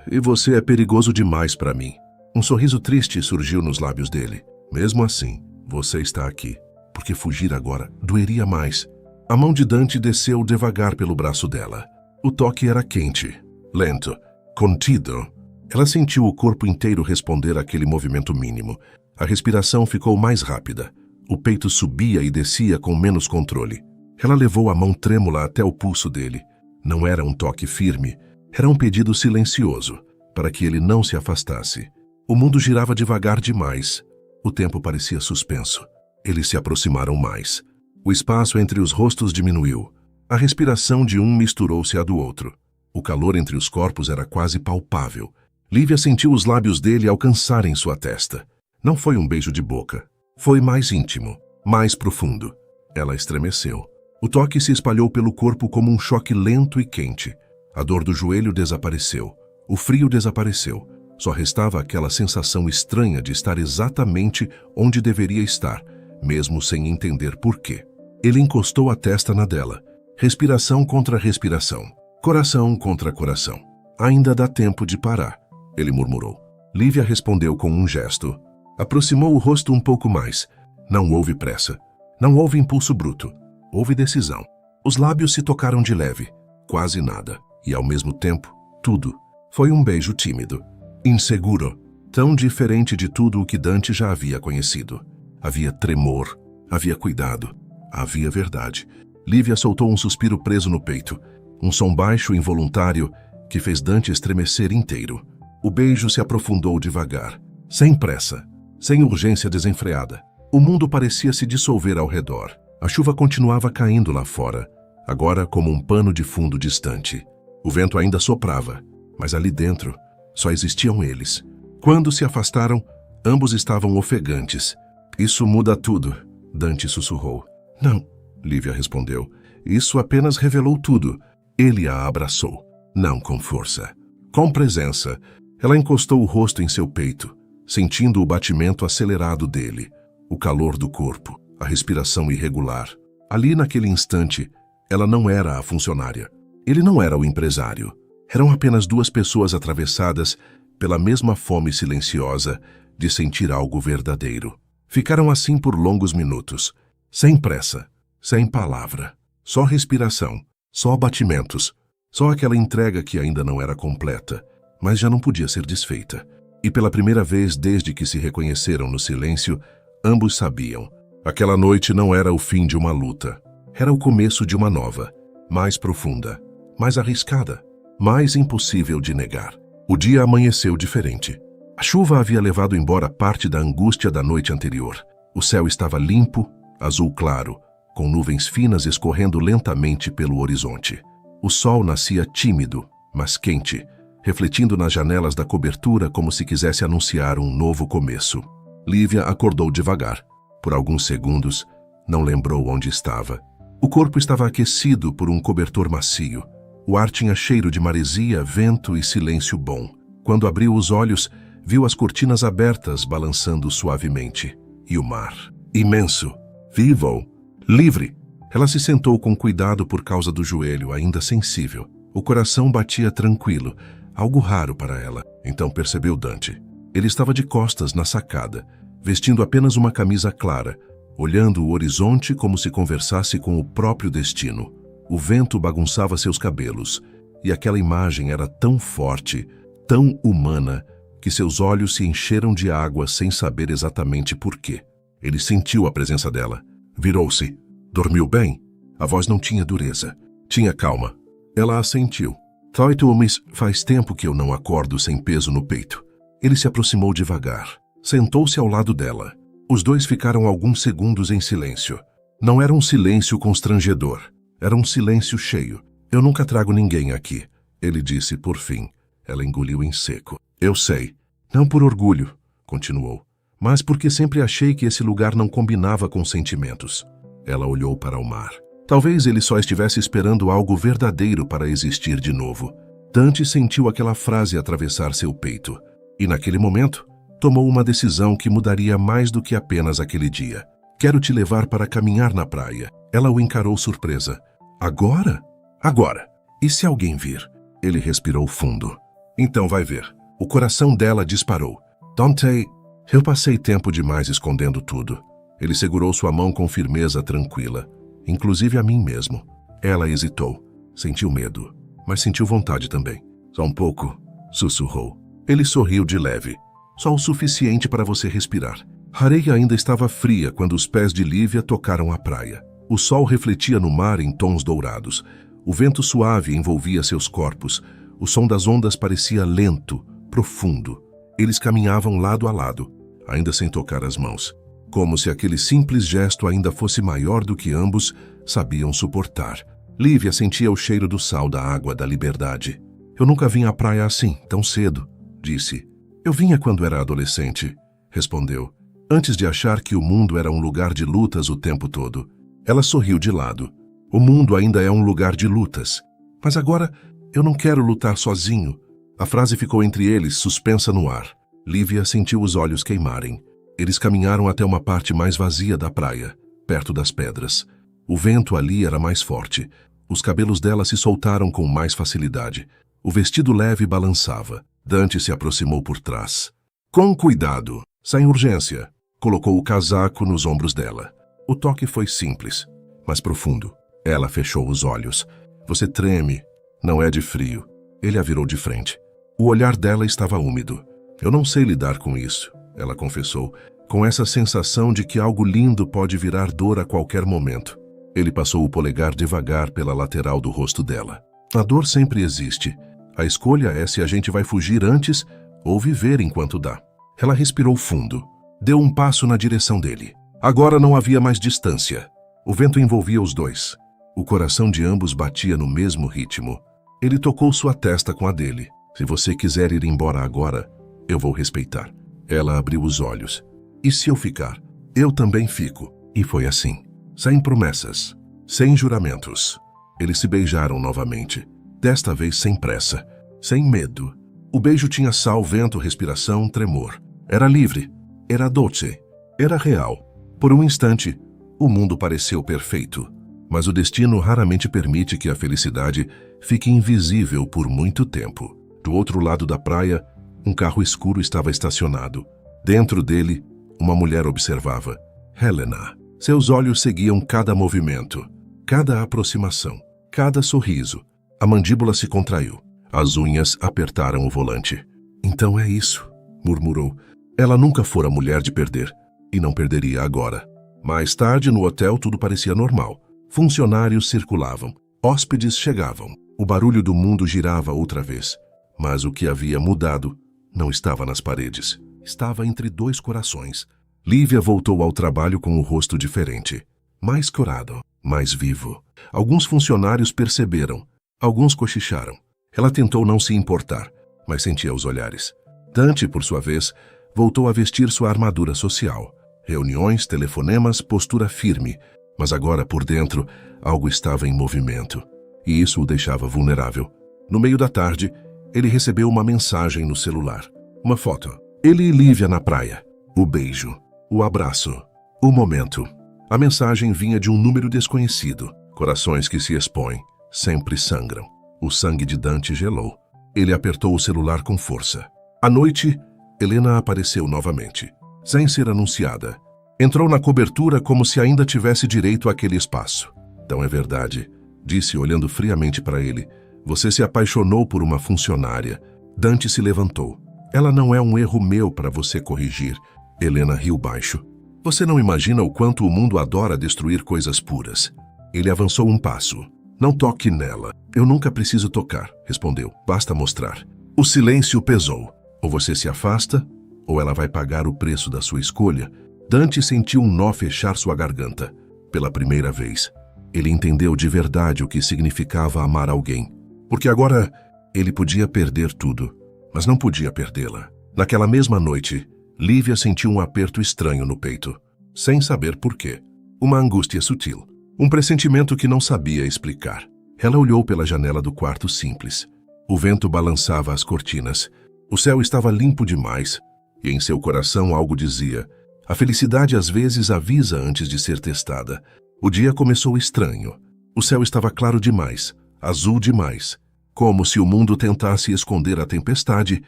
A: E você é perigoso demais para mim. Um sorriso triste surgiu nos lábios dele. Mesmo assim, você está aqui, porque fugir agora doeria mais. A mão de Dante desceu devagar pelo braço dela. O toque era quente, lento, contido. Ela sentiu o corpo inteiro responder àquele movimento mínimo. A respiração ficou mais rápida. O peito subia e descia com menos controle. Ela levou a mão trêmula até o pulso dele. Não era um toque firme, era um pedido silencioso, para que ele não se afastasse. O mundo girava devagar demais. O tempo parecia suspenso. Eles se aproximaram mais. O espaço entre os rostos diminuiu. A respiração de um misturou-se à do outro. O calor entre os corpos era quase palpável. Lívia sentiu os lábios dele alcançarem sua testa. Não foi um beijo de boca. Foi mais íntimo, mais profundo. Ela estremeceu. O toque se espalhou pelo corpo como um choque lento e quente. A dor do joelho desapareceu. O frio desapareceu. Só restava aquela sensação estranha de estar exatamente onde deveria estar, mesmo sem entender por quê. Ele encostou a testa na dela. Respiração contra respiração. Coração contra coração. Ainda dá tempo de parar, ele murmurou. Lívia respondeu com um gesto. Aproximou o rosto um pouco mais. Não houve pressa. Não houve impulso bruto. Houve decisão. Os lábios se tocaram de leve. Quase nada. E ao mesmo tempo, tudo. Foi um beijo tímido. Inseguro. Tão diferente de tudo o que Dante já havia conhecido. Havia tremor. Havia cuidado. Havia verdade. Lívia soltou um suspiro preso no peito. Um som baixo e involuntário que fez Dante estremecer inteiro. O beijo se aprofundou devagar. Sem pressa. Sem urgência desenfreada. O mundo parecia se dissolver ao redor. A chuva continuava caindo lá fora, agora como um pano de fundo distante. O vento ainda soprava, mas ali dentro só existiam eles. Quando se afastaram, ambos estavam ofegantes. Isso muda tudo, Dante sussurrou. Não, Lívia respondeu. Isso apenas revelou tudo. Ele a abraçou. Não com força. Com presença. Ela encostou o rosto em seu peito, sentindo o batimento acelerado dele, o calor do corpo, a respiração irregular. Ali naquele instante, ela não era a funcionária. Ele não era o empresário. Eram apenas duas pessoas atravessadas pela mesma fome silenciosa de sentir algo verdadeiro. Ficaram assim por longos minutos, sem pressa, sem palavra, só respiração, só batimentos, só aquela entrega que ainda não era completa, mas já não podia ser desfeita. E pela primeira vez desde que se reconheceram no silêncio, ambos sabiam. Aquela noite não era o fim de uma luta. Era o começo de uma nova, mais profunda, mais arriscada, mais impossível de negar. O dia amanheceu diferente. A chuva havia levado embora parte da angústia da noite anterior. O céu estava limpo, azul claro, com nuvens finas escorrendo lentamente pelo horizonte. O sol nascia tímido, mas quente, refletindo nas janelas da cobertura como se quisesse anunciar um novo começo. Lívia acordou devagar. Por alguns segundos, não lembrou onde estava. O corpo estava aquecido por um cobertor macio. O ar tinha cheiro de maresia, vento e silêncio bom. Quando abriu os olhos, viu as cortinas abertas balançando suavemente. E o mar. Imenso. Vivo. Livre. Ela se sentou com cuidado por causa do joelho, ainda sensível. O coração batia tranquilo, algo raro para ela. Então percebeu Dante. Ele estava de costas na sacada, vestindo apenas uma camisa clara, olhando o horizonte como se conversasse com o próprio destino. O vento bagunçava seus cabelos, e aquela imagem era tão forte, tão humana, que seus olhos se encheram de água sem saber exatamente por quê. Ele sentiu a presença dela. Virou-se. Dormiu bem? A voz não tinha dureza. Tinha calma. Ela assentiu. Toitumis, faz tempo que eu não acordo sem peso no peito. Ele se aproximou devagar. Sentou-se ao lado dela. Os dois ficaram alguns segundos em silêncio. Não era um silêncio constrangedor. Era um silêncio cheio. Eu nunca trago ninguém aqui, ele disse por fim. Ela engoliu em seco. Eu sei. Não por orgulho, continuou, mas porque sempre achei que esse lugar não combinava com sentimentos. Ela olhou para o mar. Talvez ele só estivesse esperando algo verdadeiro para existir de novo. Dante sentiu aquela frase atravessar seu peito. E naquele momento, tomou uma decisão que mudaria mais do que apenas aquele dia. Quero te levar para caminhar na praia. Ela o encarou surpresa. Agora? Agora. E se alguém vir? Ele respirou fundo. Então vai ver. O coração dela disparou. Dante, eu passei tempo demais escondendo tudo. Ele segurou sua mão com firmeza tranquila, inclusive a mim mesmo. Ela hesitou. Sentiu medo, mas sentiu vontade também. Só um pouco, sussurrou. Ele sorriu de leve. Só o suficiente para você respirar. A areia ainda estava fria quando os pés de Lívia tocaram a praia. O sol refletia no mar em tons dourados. O vento suave envolvia seus corpos. O som das ondas parecia lento, profundo. Eles caminhavam lado a lado, ainda sem tocar as mãos, como se aquele simples gesto ainda fosse maior do que ambos sabiam suportar. Lívia sentia o cheiro do sal da água da liberdade. Eu nunca vim à praia assim, tão cedo, disse. Eu vinha quando era adolescente, respondeu, antes de achar que o mundo era um lugar de lutas o tempo todo. Ela sorriu de lado. O mundo ainda é um lugar de lutas. Mas agora eu não quero lutar sozinho. A frase ficou entre eles, suspensa no ar. Lívia sentiu os olhos queimarem. Eles caminharam até uma parte mais vazia da praia, perto das pedras. O vento ali era mais forte. Os cabelos dela se soltaram com mais facilidade. O vestido leve balançava. Dante se aproximou por trás. Com cuidado, sem urgência. Colocou o casaco nos ombros dela. O toque foi simples, mas profundo. Ela fechou os olhos. Você treme. Não é de frio. Ele a virou de frente. O olhar dela estava úmido. Eu não sei lidar com isso, ela confessou, com essa sensação de que algo lindo pode virar dor a qualquer momento. Ele passou o polegar devagar pela lateral do rosto dela. A dor sempre existe. A escolha é se a gente vai fugir antes ou viver enquanto dá. Ela respirou fundo. Deu um passo na direção dele. Agora não havia mais distância. O vento envolvia os dois. O coração de ambos batia no mesmo ritmo. Ele tocou sua testa com a dele. Se você quiser ir embora agora, eu vou respeitar. Ela abriu os olhos. E se eu ficar? Eu também fico. E foi assim. Sem promessas. Sem juramentos. Eles se beijaram novamente. Desta vez sem pressa. Sem medo. O beijo tinha sal, vento, respiração, tremor. Era livre. Era doce. Era real. Por um instante, o mundo pareceu perfeito. Mas o destino raramente permite que a felicidade fique invisível por muito tempo. Do outro lado da praia, um carro escuro estava estacionado. Dentro dele, uma mulher observava. Helena. Seus olhos seguiam cada movimento, cada aproximação, cada sorriso. A mandíbula se contraiu. As unhas apertaram o volante. Então é isso, murmurou. Ela nunca fora mulher de perder, e não perderia agora. Mais tarde, no hotel, tudo parecia normal. Funcionários circulavam, hóspedes chegavam. O barulho do mundo girava outra vez. Mas o que havia mudado não estava nas paredes. Estava entre dois corações. Lívia voltou ao trabalho com o rosto diferente. Mais corado, mais vivo. Alguns funcionários perceberam. Alguns cochicharam. Ela tentou não se importar, mas sentia os olhares. Dante, por sua vez, voltou a vestir sua armadura social. Reuniões, telefonemas, postura firme. Mas agora, por dentro, algo estava em movimento. E isso o deixava vulnerável. No meio da tarde, ele recebeu uma mensagem no celular. Uma foto. Ele e Lívia na praia. O beijo. O abraço. O momento. A mensagem vinha de um número desconhecido. Corações que se expõem sempre sangram. O sangue de Dante gelou. Ele apertou o celular com força. À noite, Helena apareceu novamente. Sem ser anunciada. Entrou na cobertura como se ainda tivesse direito àquele espaço. Então é verdade, disse olhando friamente para ele. Você se apaixonou por uma funcionária. Dante se levantou. Ela não é um erro meu para você corrigir. Helena riu baixo. Você não imagina o quanto o mundo adora destruir coisas puras. Ele avançou um passo. Não toque nela. Eu nunca preciso tocar, respondeu. Basta mostrar. O silêncio pesou. Ou você se afasta, ou ela vai pagar o preço da sua escolha. Dante sentiu um nó fechar sua garganta. Pela primeira vez, ele entendeu de verdade o que significava amar alguém. Porque agora ele podia perder tudo, mas não podia perdê-la. Naquela mesma noite, Lívia sentiu um aperto estranho no peito, sem saber por quê. Uma angústia sutil, um pressentimento que não sabia explicar. Ela olhou pela janela do quarto simples. O vento balançava as cortinas. O céu estava limpo demais, e em seu coração algo dizia: a felicidade às vezes avisa antes de ser testada. O dia começou estranho. O céu estava claro demais, azul demais, como se o mundo tentasse esconder a tempestade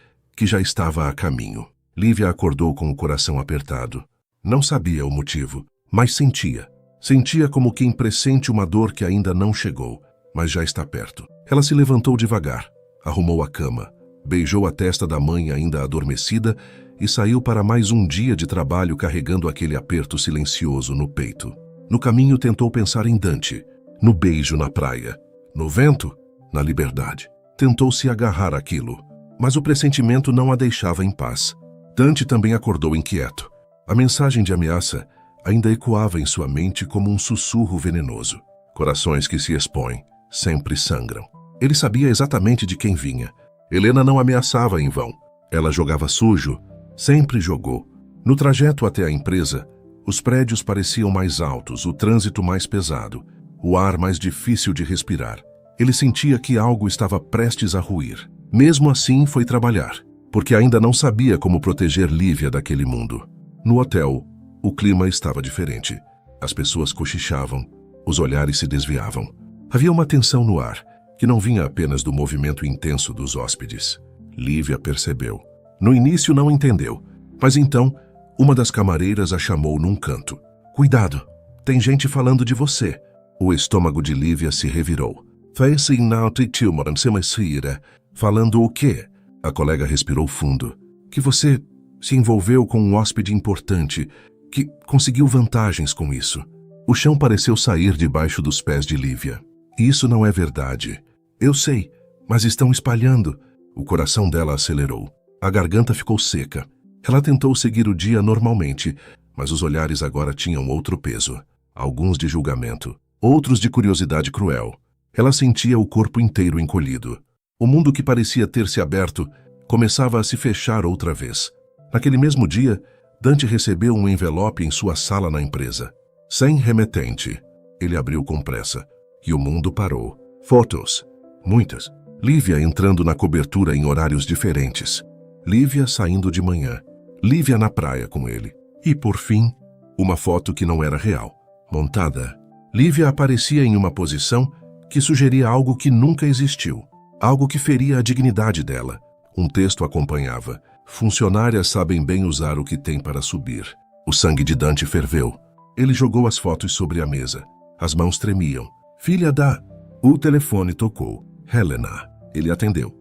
A: que já estava a caminho. Lívia acordou com o coração apertado. Não sabia o motivo, mas sentia. Sentia como quem pressente uma dor que ainda não chegou, mas já está perto. Ela se levantou devagar, arrumou a cama, beijou a testa da mãe ainda adormecida e saiu para mais um dia de trabalho carregando aquele aperto silencioso no peito. No caminho tentou pensar em Dante, no beijo na praia, no vento, na liberdade. Tentou se agarrar àquilo, mas o pressentimento não a deixava em paz. Dante também acordou inquieto. A mensagem de ameaça ainda ecoava em sua mente como um sussurro venenoso. Corações que se expõem sempre sangram. Ele sabia exatamente de quem vinha. Helena não ameaçava em vão. Ela jogava sujo, sempre jogou. No trajeto até a empresa, os prédios pareciam mais altos, o trânsito mais pesado, o ar mais difícil de respirar. Ele sentia que algo estava prestes a ruir. Mesmo assim, foi trabalhar, porque ainda não sabia como proteger Lívia daquele mundo. No hotel, o clima estava diferente. As pessoas cochichavam, os olhares se desviavam. Havia uma tensão no ar, que não vinha apenas do movimento intenso dos hóspedes. Lívia percebeu. No início não entendeu, mas então uma das camareiras a chamou num canto. Cuidado, tem gente falando de você. O estômago de Lívia se revirou. Falando o quê? A colega respirou fundo. Que você se envolveu com um hóspede importante, que conseguiu vantagens com isso. O chão pareceu sair debaixo dos pés de Lívia. Isso não é verdade. Eu sei, mas estão espalhando. O coração dela acelerou. A garganta ficou seca. Ela tentou seguir o dia normalmente, mas os olhares agora tinham outro peso. Alguns de julgamento, outros de curiosidade cruel. Ela sentia o corpo inteiro encolhido. O mundo que parecia ter se aberto começava a se fechar outra vez. Naquele mesmo dia, Dante recebeu um envelope em sua sala na empresa. Sem remetente. Ele abriu com pressa. E o mundo parou. Fotos. Muitas. Lívia entrando na cobertura em horários diferentes. Lívia saindo de manhã. Lívia na praia com ele. E, por fim, uma foto que não era real. Montada. Lívia aparecia em uma posição que sugeria algo que nunca existiu. Algo que feria a dignidade dela. Um texto acompanhava. Funcionárias sabem bem usar o que tem para subir. O sangue de Dante ferveu. Ele jogou as fotos sobre a mesa. As mãos tremiam. Filha da... O telefone tocou. Helena. Ele atendeu.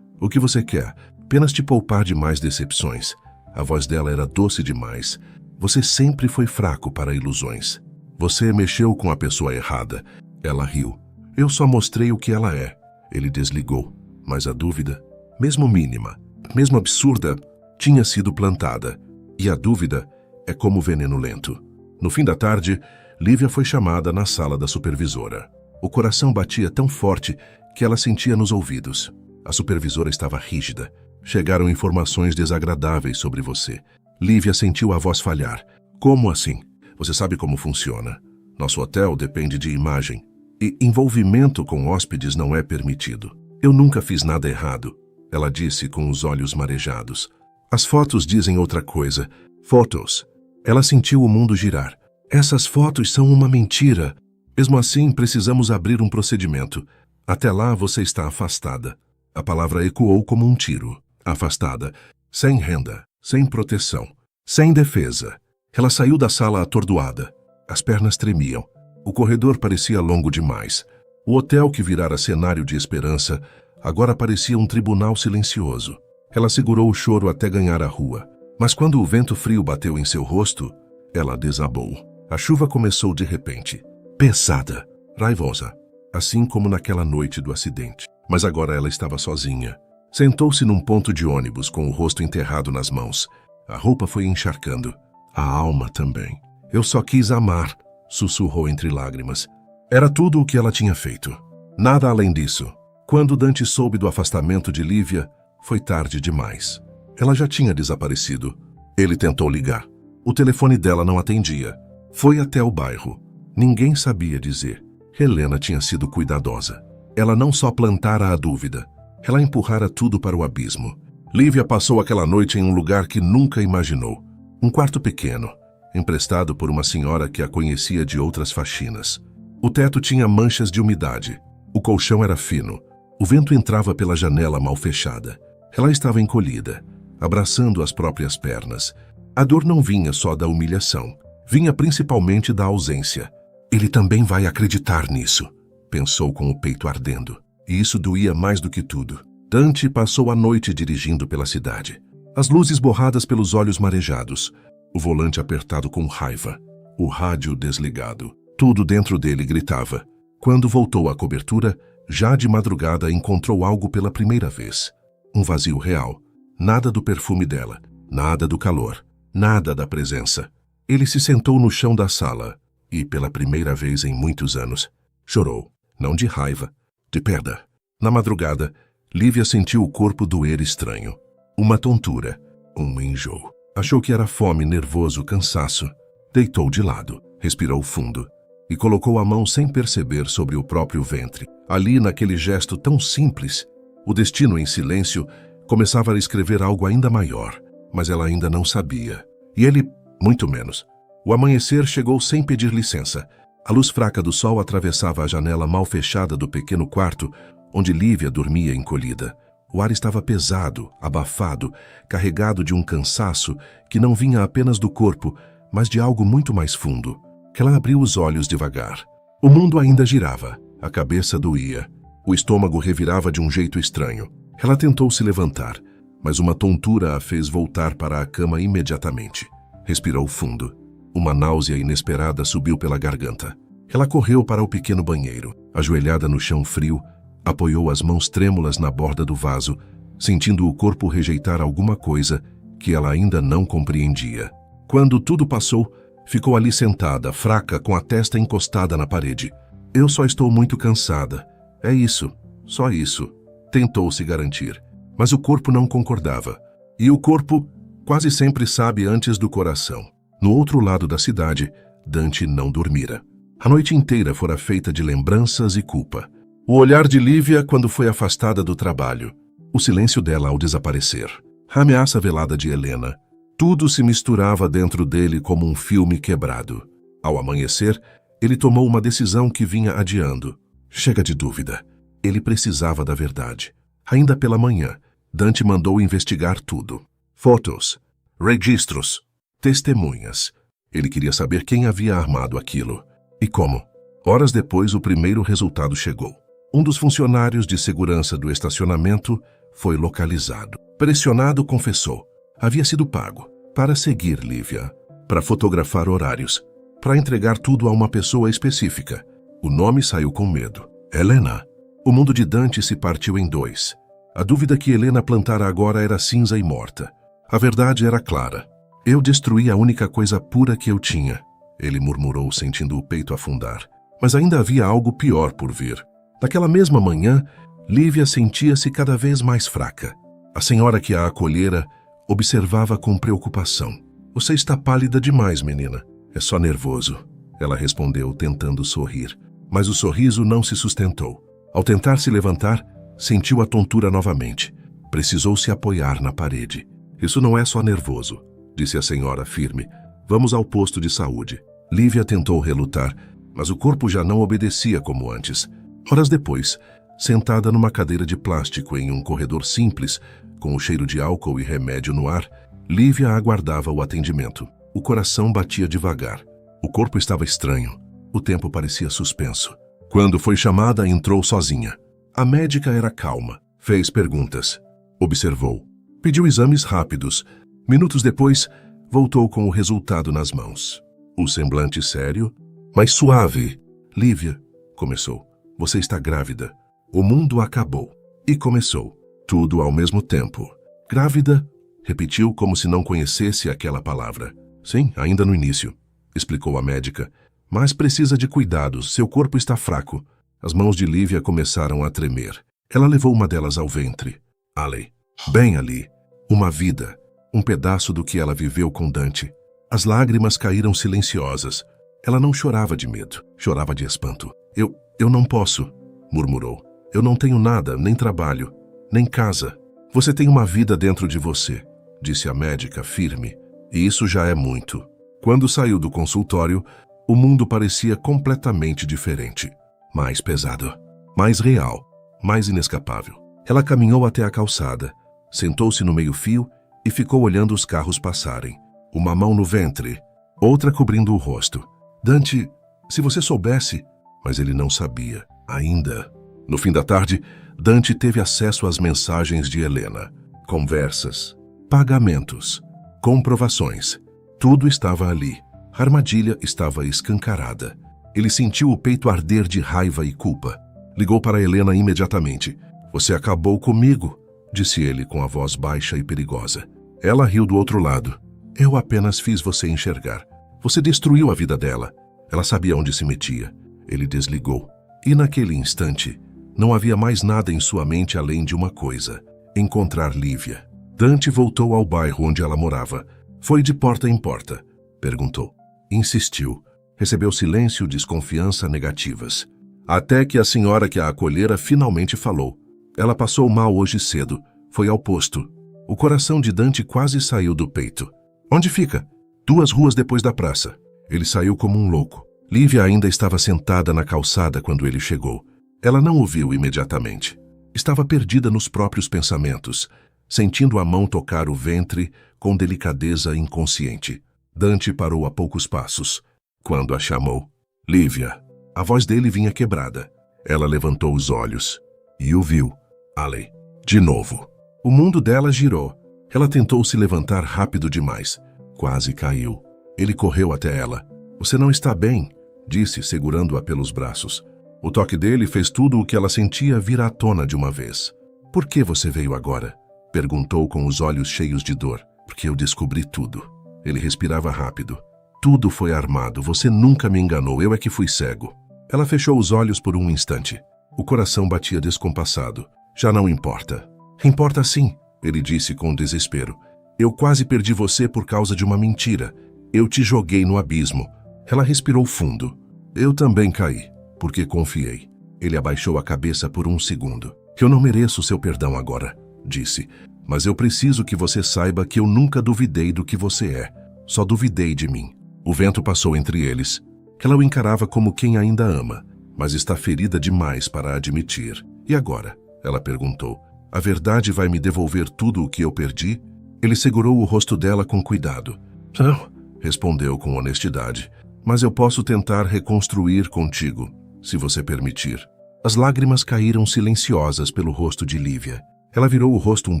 A: O que você quer? Apenas te poupar de mais decepções. A voz dela era doce demais. Você sempre foi fraco para ilusões. Você mexeu com a pessoa errada. Ela riu. Eu só mostrei o que ela é. Ele desligou. Mas a dúvida, mesmo mínima, mesmo absurda, tinha sido plantada. E a dúvida é como veneno lento. No fim da tarde, Lívia foi chamada na sala da supervisora. O coração batia tão forte que ela sentia nos ouvidos. A supervisora estava rígida. Chegaram informações desagradáveis sobre você. Lívia sentiu a voz falhar. Como assim? Você sabe como funciona. Nosso hotel depende de imagem. E envolvimento com hóspedes não é permitido. Eu nunca fiz nada errado, ela disse com os olhos marejados. As fotos dizem outra coisa. Fotos. Ela sentiu o mundo girar. Essas fotos são uma mentira. Mesmo assim, precisamos abrir um procedimento. Até lá você está afastada. A palavra ecoou como um tiro. Afastada. Sem renda. Sem proteção. Sem defesa. Ela saiu da sala atordoada. As pernas tremiam. O corredor parecia longo demais. O hotel que virara cenário de esperança agora parecia um tribunal silencioso. Ela segurou o choro até ganhar a rua. Mas quando o vento frio bateu em seu rosto, ela desabou. A chuva começou de repente. Pesada. Raivosa. Assim como naquela noite do acidente. Mas agora ela estava sozinha. Sentou-se num ponto de ônibus com o rosto enterrado nas mãos. A roupa foi encharcando. A alma também. Eu só quis amar, sussurrou entre lágrimas. Era tudo o que ela tinha feito. Nada além disso. Quando Dante soube do afastamento de Lívia, foi tarde demais. Ela já tinha desaparecido. Ele tentou ligar. O telefone dela não atendia. Foi até o bairro. Ninguém sabia dizer. Helena tinha sido cuidadosa. Ela não só plantara a dúvida, ela empurrara tudo para o abismo. Lívia passou aquela noite em um lugar que nunca imaginou. Um quarto pequeno, emprestado por uma senhora que a conhecia de outras faxinas. O teto tinha manchas de umidade. O colchão era fino. O vento entrava pela janela mal fechada. Ela estava encolhida, abraçando as próprias pernas. A dor não vinha só da humilhação. Vinha principalmente da ausência. Ele também vai acreditar nisso, pensou com o peito ardendo. E isso doía mais do que tudo. Dante passou a noite dirigindo pela cidade. As luzes borradas pelos olhos marejados. O volante apertado com raiva. O rádio desligado. Tudo dentro dele gritava. Quando voltou à cobertura, já de madrugada encontrou algo pela primeira vez. Um vazio real. Nada do perfume dela. Nada do calor. Nada da presença. Ele se sentou no chão da sala e, pela primeira vez em muitos anos, chorou. Não de raiva, de perda. Na madrugada, Lívia sentiu o corpo doer estranho. Uma tontura. Um enjoo. Achou que era fome, nervoso, cansaço. Deitou de lado. Respirou fundo. E colocou a mão sem perceber sobre o próprio ventre. Ali, naquele gesto tão simples, o destino em silêncio começava a escrever algo ainda maior, mas ela ainda não sabia. E ele, muito menos. O amanhecer chegou sem pedir licença. A luz fraca do sol atravessava a janela mal fechada do pequeno quarto onde Lívia dormia encolhida. O ar estava pesado, abafado, carregado de um cansaço que não vinha apenas do corpo, mas de algo muito mais fundo. Ela abriu os olhos devagar. O mundo ainda girava, a cabeça doía, o estômago revirava de um jeito estranho. Ela tentou se levantar, mas uma tontura a fez voltar para a cama imediatamente. Respirou fundo. Uma náusea inesperada subiu pela garganta. Ela correu para o pequeno banheiro. Ajoelhada no chão frio, apoiou as mãos trêmulas na borda do vaso, sentindo o corpo rejeitar alguma coisa que ela ainda não compreendia. Quando tudo passou, ficou ali sentada, fraca, com a testa encostada na parede. Eu só estou muito cansada. É isso, só isso. Tentou se garantir. Mas o corpo não concordava. E o corpo quase sempre sabe antes do coração. No outro lado da cidade, Dante não dormira. A noite inteira fora feita de lembranças e culpa. O olhar de Lívia quando foi afastada do trabalho. O silêncio dela ao desaparecer. A ameaça velada de Helena. Tudo se misturava dentro dele como um filme quebrado. Ao amanhecer, ele tomou uma decisão que vinha adiando. Chega de dúvida. Ele precisava da verdade. Ainda pela manhã, Dante mandou investigar tudo. Fotos, registros, testemunhas. Ele queria saber quem havia armado aquilo. E como. Horas depois, o primeiro resultado chegou. Um dos funcionários de segurança do estacionamento foi localizado. Pressionado, confessou. Havia sido pago para seguir Lívia, para fotografar horários, para entregar tudo a uma pessoa específica. O nome saiu com medo. Helena. O mundo de Dante se partiu em dois. A dúvida que Helena plantara agora era cinza e morta. A verdade era clara. Eu destruí a única coisa pura que eu tinha, ele murmurou, sentindo o peito afundar. Mas ainda havia algo pior por vir. Naquela mesma manhã, Lívia sentia-se cada vez mais fraca. A senhora que a acolhera observava com preocupação. Você está pálida demais, menina. É só nervoso. Ela respondeu, tentando sorrir. Mas o sorriso não se sustentou. Ao tentar se levantar, sentiu a tontura novamente. Precisou se apoiar na parede. Isso não é só nervoso, disse a senhora firme. Vamos ao posto de saúde. Lívia tentou relutar, mas o corpo já não obedecia como antes. Horas depois, sentada numa cadeira de plástico em um corredor simples, com o cheiro de álcool e remédio no ar, Lívia aguardava o atendimento. O coração batia devagar. O corpo estava estranho. O tempo parecia suspenso. Quando foi chamada, entrou sozinha. A médica era calma. Fez perguntas. Observou. Pediu exames rápidos. Minutos depois, voltou com o resultado nas mãos. O semblante sério, mas suave. Lívia, começou. Você está grávida. O mundo acabou. E começou. Tudo ao mesmo tempo. Grávida? Repetiu como se não conhecesse aquela palavra. Sim, ainda no início, explicou a médica. Mas precisa de cuidados, seu corpo está fraco. As mãos de Lívia começaram a tremer. Ela levou uma delas ao ventre. Ali, bem ali, uma vida, um pedaço do que ela viveu com Dante. As lágrimas caíram silenciosas. Ela não chorava de medo, chorava de espanto. Eu não posso, murmurou. Eu não tenho nada, nem trabalho, nem casa. Você tem uma vida dentro de você, disse a médica firme. E isso já é muito. Quando saiu do consultório, o mundo parecia completamente diferente. Mais pesado, mais real, mais inescapável. Ela caminhou até a calçada, sentou-se no meio-fio e ficou olhando os carros passarem. Uma mão no ventre, outra cobrindo o rosto. Dante, se você soubesse... Mas ele não sabia, ainda. No fim da tarde, Dante teve acesso às mensagens de Helena. Conversas, pagamentos, comprovações. Tudo estava ali. A armadilha estava escancarada. Ele sentiu o peito arder de raiva e culpa. Ligou para Helena imediatamente. Você acabou comigo, disse ele com a voz baixa e perigosa. Ela riu do outro lado. Eu apenas fiz você enxergar. Você destruiu a vida dela. Ela sabia onde se metia. Ele desligou. E naquele instante, não havia mais nada em sua mente além de uma coisa: encontrar Lívia. Dante voltou ao bairro onde ela morava. Foi de porta em porta. Perguntou. Insistiu. Recebeu silêncio, desconfiança, negativas. Até que a senhora que a acolhera finalmente falou. Ela passou mal hoje cedo. Foi ao posto. O coração de Dante quase saiu do peito. Onde fica? 2 ruas depois da praça. Ele saiu como um louco. Lívia ainda estava sentada na calçada quando ele chegou. Ela não o viu imediatamente. Estava perdida nos próprios pensamentos, sentindo a mão tocar o ventre com delicadeza inconsciente. Dante parou a poucos passos, quando a chamou. Lívia. A voz dele vinha quebrada. Ela levantou os olhos e o viu. Alley. De novo. O mundo dela girou. Ela tentou se levantar rápido demais. Quase caiu. Ele correu até ela. Você não está bem, disse, segurando-a pelos braços. O toque dele fez tudo o que ela sentia vir à tona de uma vez. Por que você veio agora? Perguntou com os olhos cheios de dor. Porque eu descobri tudo. Ele respirava rápido. Tudo foi armado. Você nunca me enganou. Eu é que fui cego. Ela fechou os olhos por um instante. O coração batia descompassado. Já não importa. Importa sim, ele disse com desespero. Eu quase perdi você por causa de uma mentira. Eu te joguei no abismo. Ela respirou fundo. Eu também caí, porque confiei. Ele abaixou a cabeça por um segundo. Eu não mereço seu perdão agora, disse. Mas eu preciso que você saiba que eu nunca duvidei do que você é. Só duvidei de mim. O vento passou entre eles. Ela o encarava como quem ainda ama, mas está ferida demais para admitir. E agora? Ela perguntou. A verdade vai me devolver tudo o que eu perdi? Ele segurou o rosto dela com cuidado. Não, respondeu com honestidade. Mas eu posso tentar reconstruir contigo, se você permitir. As lágrimas caíram silenciosas pelo rosto de Lívia. Ela virou o rosto um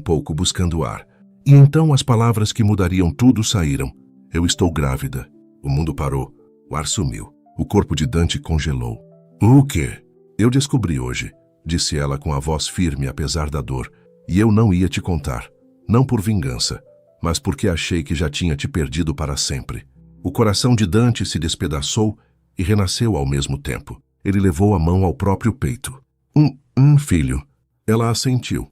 A: pouco buscando ar. E então as palavras que mudariam tudo saíram. Eu estou grávida. O mundo parou. O ar sumiu. O corpo de Dante congelou. O quê? Eu descobri hoje, disse ela com a voz firme apesar da dor. E eu não ia te contar. Não por vingança, mas porque achei que já tinha te perdido para sempre. O coração de Dante se despedaçou e renasceu ao mesmo tempo. Ele levou a mão ao próprio peito. Filho. Ela assentiu.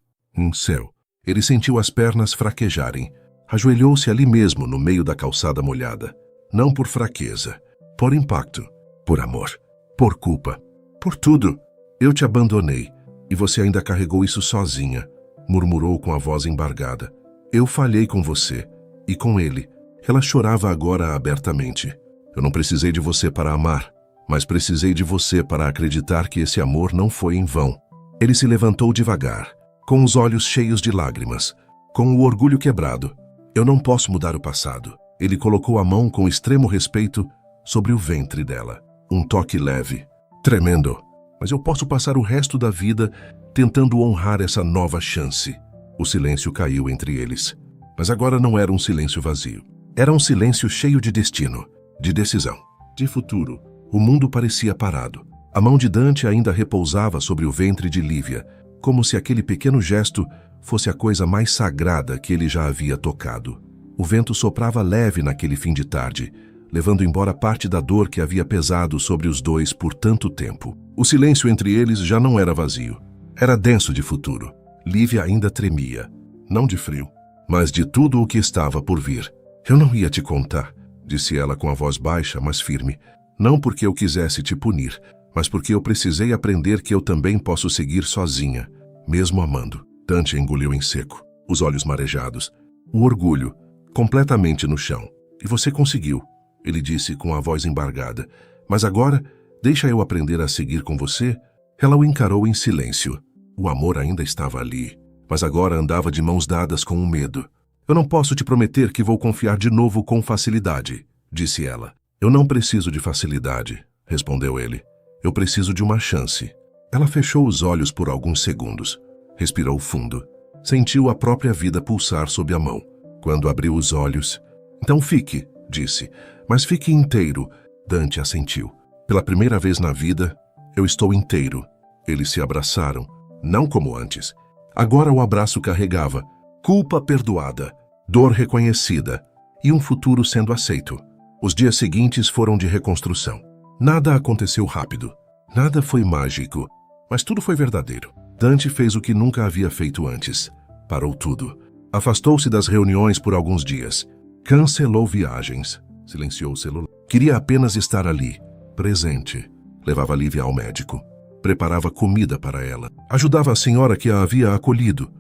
A: Céu. Ele sentiu as pernas fraquejarem. Ajoelhou-se ali mesmo, no meio da calçada molhada. Não por fraqueza, por impacto, por amor, por culpa, por tudo. Eu te abandonei, e você ainda carregou isso sozinha, murmurou com a voz embargada. Eu falhei com você, e com ele. Ela chorava agora abertamente. Eu não precisei de você para amar, mas precisei de você para acreditar que esse amor não foi em vão. Ele se levantou devagar, com os olhos cheios de lágrimas, com o orgulho quebrado. Eu não posso mudar o passado. Ele colocou a mão com extremo respeito sobre o ventre dela. Um toque leve, tremendo. Mas eu posso passar o resto da vida tentando honrar essa nova chance. O silêncio caiu entre eles. Mas agora não era um silêncio vazio. Era um silêncio cheio de destino, de decisão, de futuro. O mundo parecia parado. A mão de Dante ainda repousava sobre o ventre de Lívia, como se aquele pequeno gesto fosse a coisa mais sagrada que ele já havia tocado. O vento soprava leve naquele fim de tarde, levando embora parte da dor que havia pesado sobre os dois por tanto tempo. O silêncio entre eles já não era vazio. Era denso de futuro. Lívia ainda tremia, não de frio, mas de tudo o que estava por vir. Eu não ia te contar, disse ela com a voz baixa, mas firme. Não porque eu quisesse te punir, mas porque eu precisei aprender que eu também posso seguir sozinha, mesmo amando. Dante engoliu em seco, os olhos marejados. O orgulho, completamente no chão. E você conseguiu, ele disse com a voz embargada. Mas agora, deixa eu aprender a seguir com você? Ela o encarou em silêncio. O amor ainda estava ali, mas agora andava de mãos dadas com o medo. Eu não posso te prometer que vou confiar de novo com facilidade, disse ela. Eu não preciso de facilidade, respondeu ele. Eu preciso de uma chance. Ela fechou os olhos por alguns segundos. Respirou fundo. Sentiu a própria vida pulsar sob a mão. Quando abriu os olhos... Então fique, disse. Mas fique inteiro. Dante assentiu. Pela primeira vez na vida, eu estou inteiro. Eles se abraçaram. Não como antes. Agora o abraço carregava culpa perdoada, dor reconhecida e um futuro sendo aceito. Os dias seguintes foram de reconstrução. Nada aconteceu rápido. Nada foi mágico. Mas tudo foi verdadeiro. Dante fez o que nunca havia feito antes. Parou tudo. Afastou-se das reuniões por alguns dias. Cancelou viagens. Silenciou o celular. Queria apenas estar ali, presente. Levava Lívia ao médico. Preparava comida para ela. Ajudava a senhora que a havia acolhido.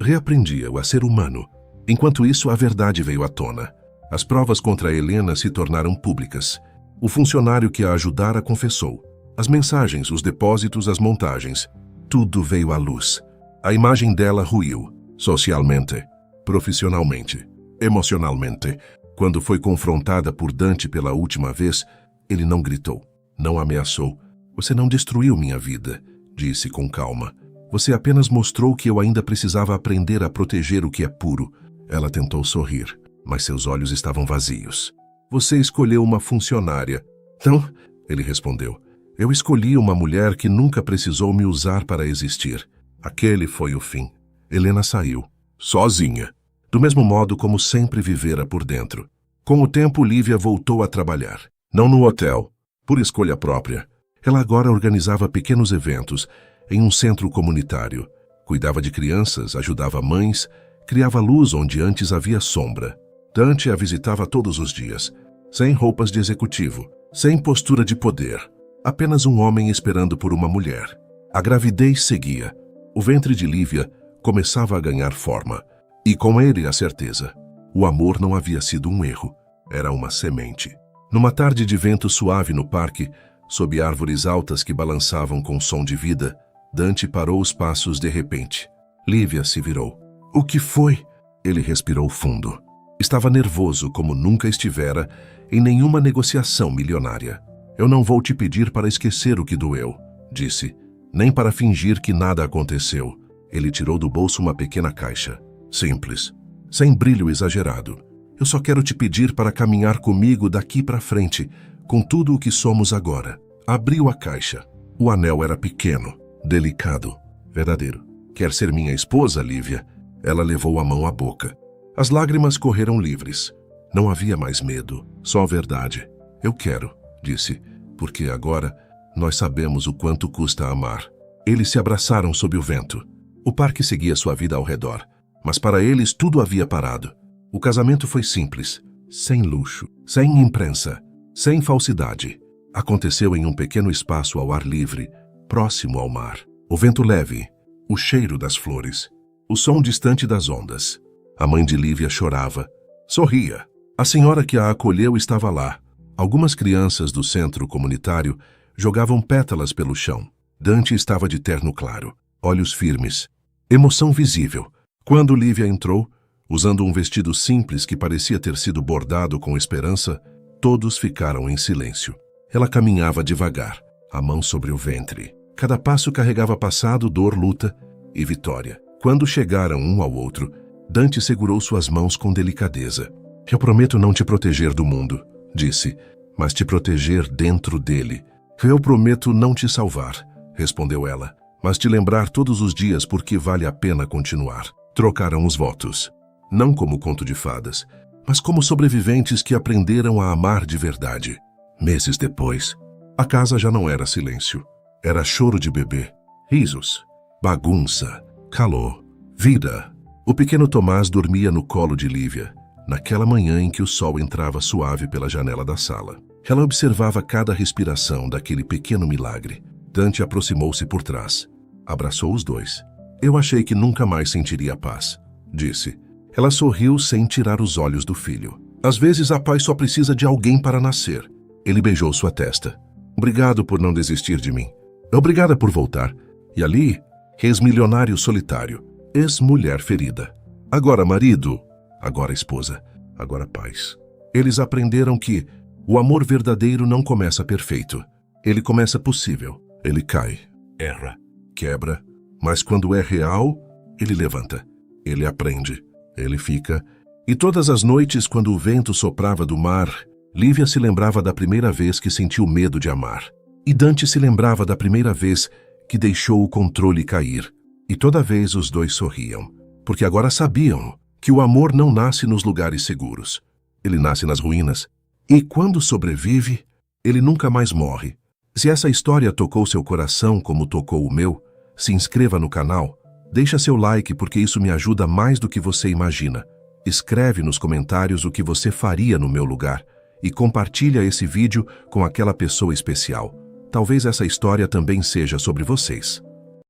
A: Reaprendia-o a ser humano. Enquanto isso, a verdade veio à tona. As provas contra Helena se tornaram públicas. O funcionário que a ajudara confessou. As mensagens, os depósitos, as montagens. Tudo veio à luz. A imagem dela ruiu. Socialmente, profissionalmente, emocionalmente. Quando foi confrontada por Dante pela última vez, ele não gritou, não ameaçou. Você não destruiu minha vida, disse com calma. Você apenas mostrou que eu ainda precisava aprender a proteger o que é puro. Ela tentou sorrir, mas seus olhos estavam vazios. Você escolheu uma funcionária. Não, ele respondeu. Eu escolhi uma mulher que nunca precisou me usar para existir. Aquele foi o fim. Helena saiu, sozinha, do mesmo modo como sempre vivera por dentro. Com o tempo, Lívia voltou a trabalhar. Não no hotel, por escolha própria. Ela agora organizava pequenos eventos em um centro comunitário. Cuidava de crianças, ajudava mães, criava luz onde antes havia sombra. Dante a visitava todos os dias, sem roupas de executivo, sem postura de poder. Apenas um homem esperando por uma mulher. A gravidez seguia. O ventre de Lívia começava a ganhar forma. E com ele a certeza. O amor não havia sido um erro. Era uma semente. Numa tarde de vento suave no parque, sob árvores altas que balançavam com som de vida, Dante parou os passos de repente. Lívia se virou. O que foi? Ele respirou fundo. Estava nervoso como nunca estivera em nenhuma negociação milionária. Eu não vou te pedir para esquecer o que doeu, disse, nem para fingir que nada aconteceu. Ele tirou do bolso uma pequena caixa. Simples, sem brilho exagerado. Eu só quero te pedir para caminhar comigo daqui para frente, com tudo o que somos agora. Abriu a caixa. O anel era pequeno, delicado, verdadeiro. Quer ser minha esposa, Lívia? Ela levou a mão à boca. As lágrimas correram livres. Não havia mais medo, só a verdade. Eu quero, disse, porque agora nós sabemos o quanto custa amar. Eles se abraçaram sob o vento. O parque seguia sua vida ao redor, mas para eles tudo havia parado. O casamento foi simples, sem luxo, sem imprensa, sem falsidade. Aconteceu em um pequeno espaço ao ar livre, próximo ao mar. O vento leve, o cheiro das flores, o som distante das ondas. A mãe de Lívia chorava, sorria. A senhora que a acolheu estava lá. Algumas crianças do centro comunitário jogavam pétalas pelo chão. Dante estava de terno claro, olhos firmes, emoção visível. Quando Lívia entrou, usando um vestido simples que parecia ter sido bordado com esperança, todos ficaram em silêncio. Ela caminhava devagar, a mão sobre o ventre. Cada passo carregava passado, dor, luta e vitória. Quando chegaram um ao outro, Dante segurou suas mãos com delicadeza. Eu prometo não te proteger do mundo, disse, mas te proteger dentro dele. Eu prometo não te salvar, respondeu ela, mas te lembrar todos os dias porque vale a pena continuar. Trocaram os votos. Não como conto de fadas, mas como sobreviventes que aprenderam a amar de verdade. Meses depois, a casa já não era silêncio. Era choro de bebê, risos, bagunça, calor, vida. O pequeno Tomás dormia no colo de Lívia, naquela manhã em que o sol entrava suave pela janela da sala. Ela observava cada respiração daquele pequeno milagre. Dante aproximou-se por trás. Abraçou os dois. Eu achei que nunca mais sentiria paz, disse. Ela sorriu sem tirar os olhos do filho. Às vezes a paz só precisa de alguém para nascer. Ele beijou sua testa. Obrigado por não desistir de mim. Obrigada por voltar. E ali, ex-milionário solitário, ex-mulher ferida. Agora marido, agora esposa, agora paz. Eles aprenderam que o amor verdadeiro não começa perfeito. Ele começa possível. Ele cai, erra, quebra, mas quando é real, ele levanta. Ele aprende. Ele fica. E todas as noites, quando o vento soprava do mar, Lívia se lembrava da primeira vez que sentiu medo de amar. E Dante se lembrava da primeira vez que deixou o controle cair. E toda vez os dois sorriam, porque agora sabiam que o amor não nasce nos lugares seguros. Ele nasce nas ruínas. E quando sobrevive, ele nunca mais morre. Se essa história tocou seu coração como tocou o meu, se inscreva no canal, deixa seu like porque isso me ajuda mais do que você imagina. Escreve nos comentários o que você faria no meu lugar e compartilha esse vídeo com aquela pessoa especial. Talvez essa história também seja sobre vocês.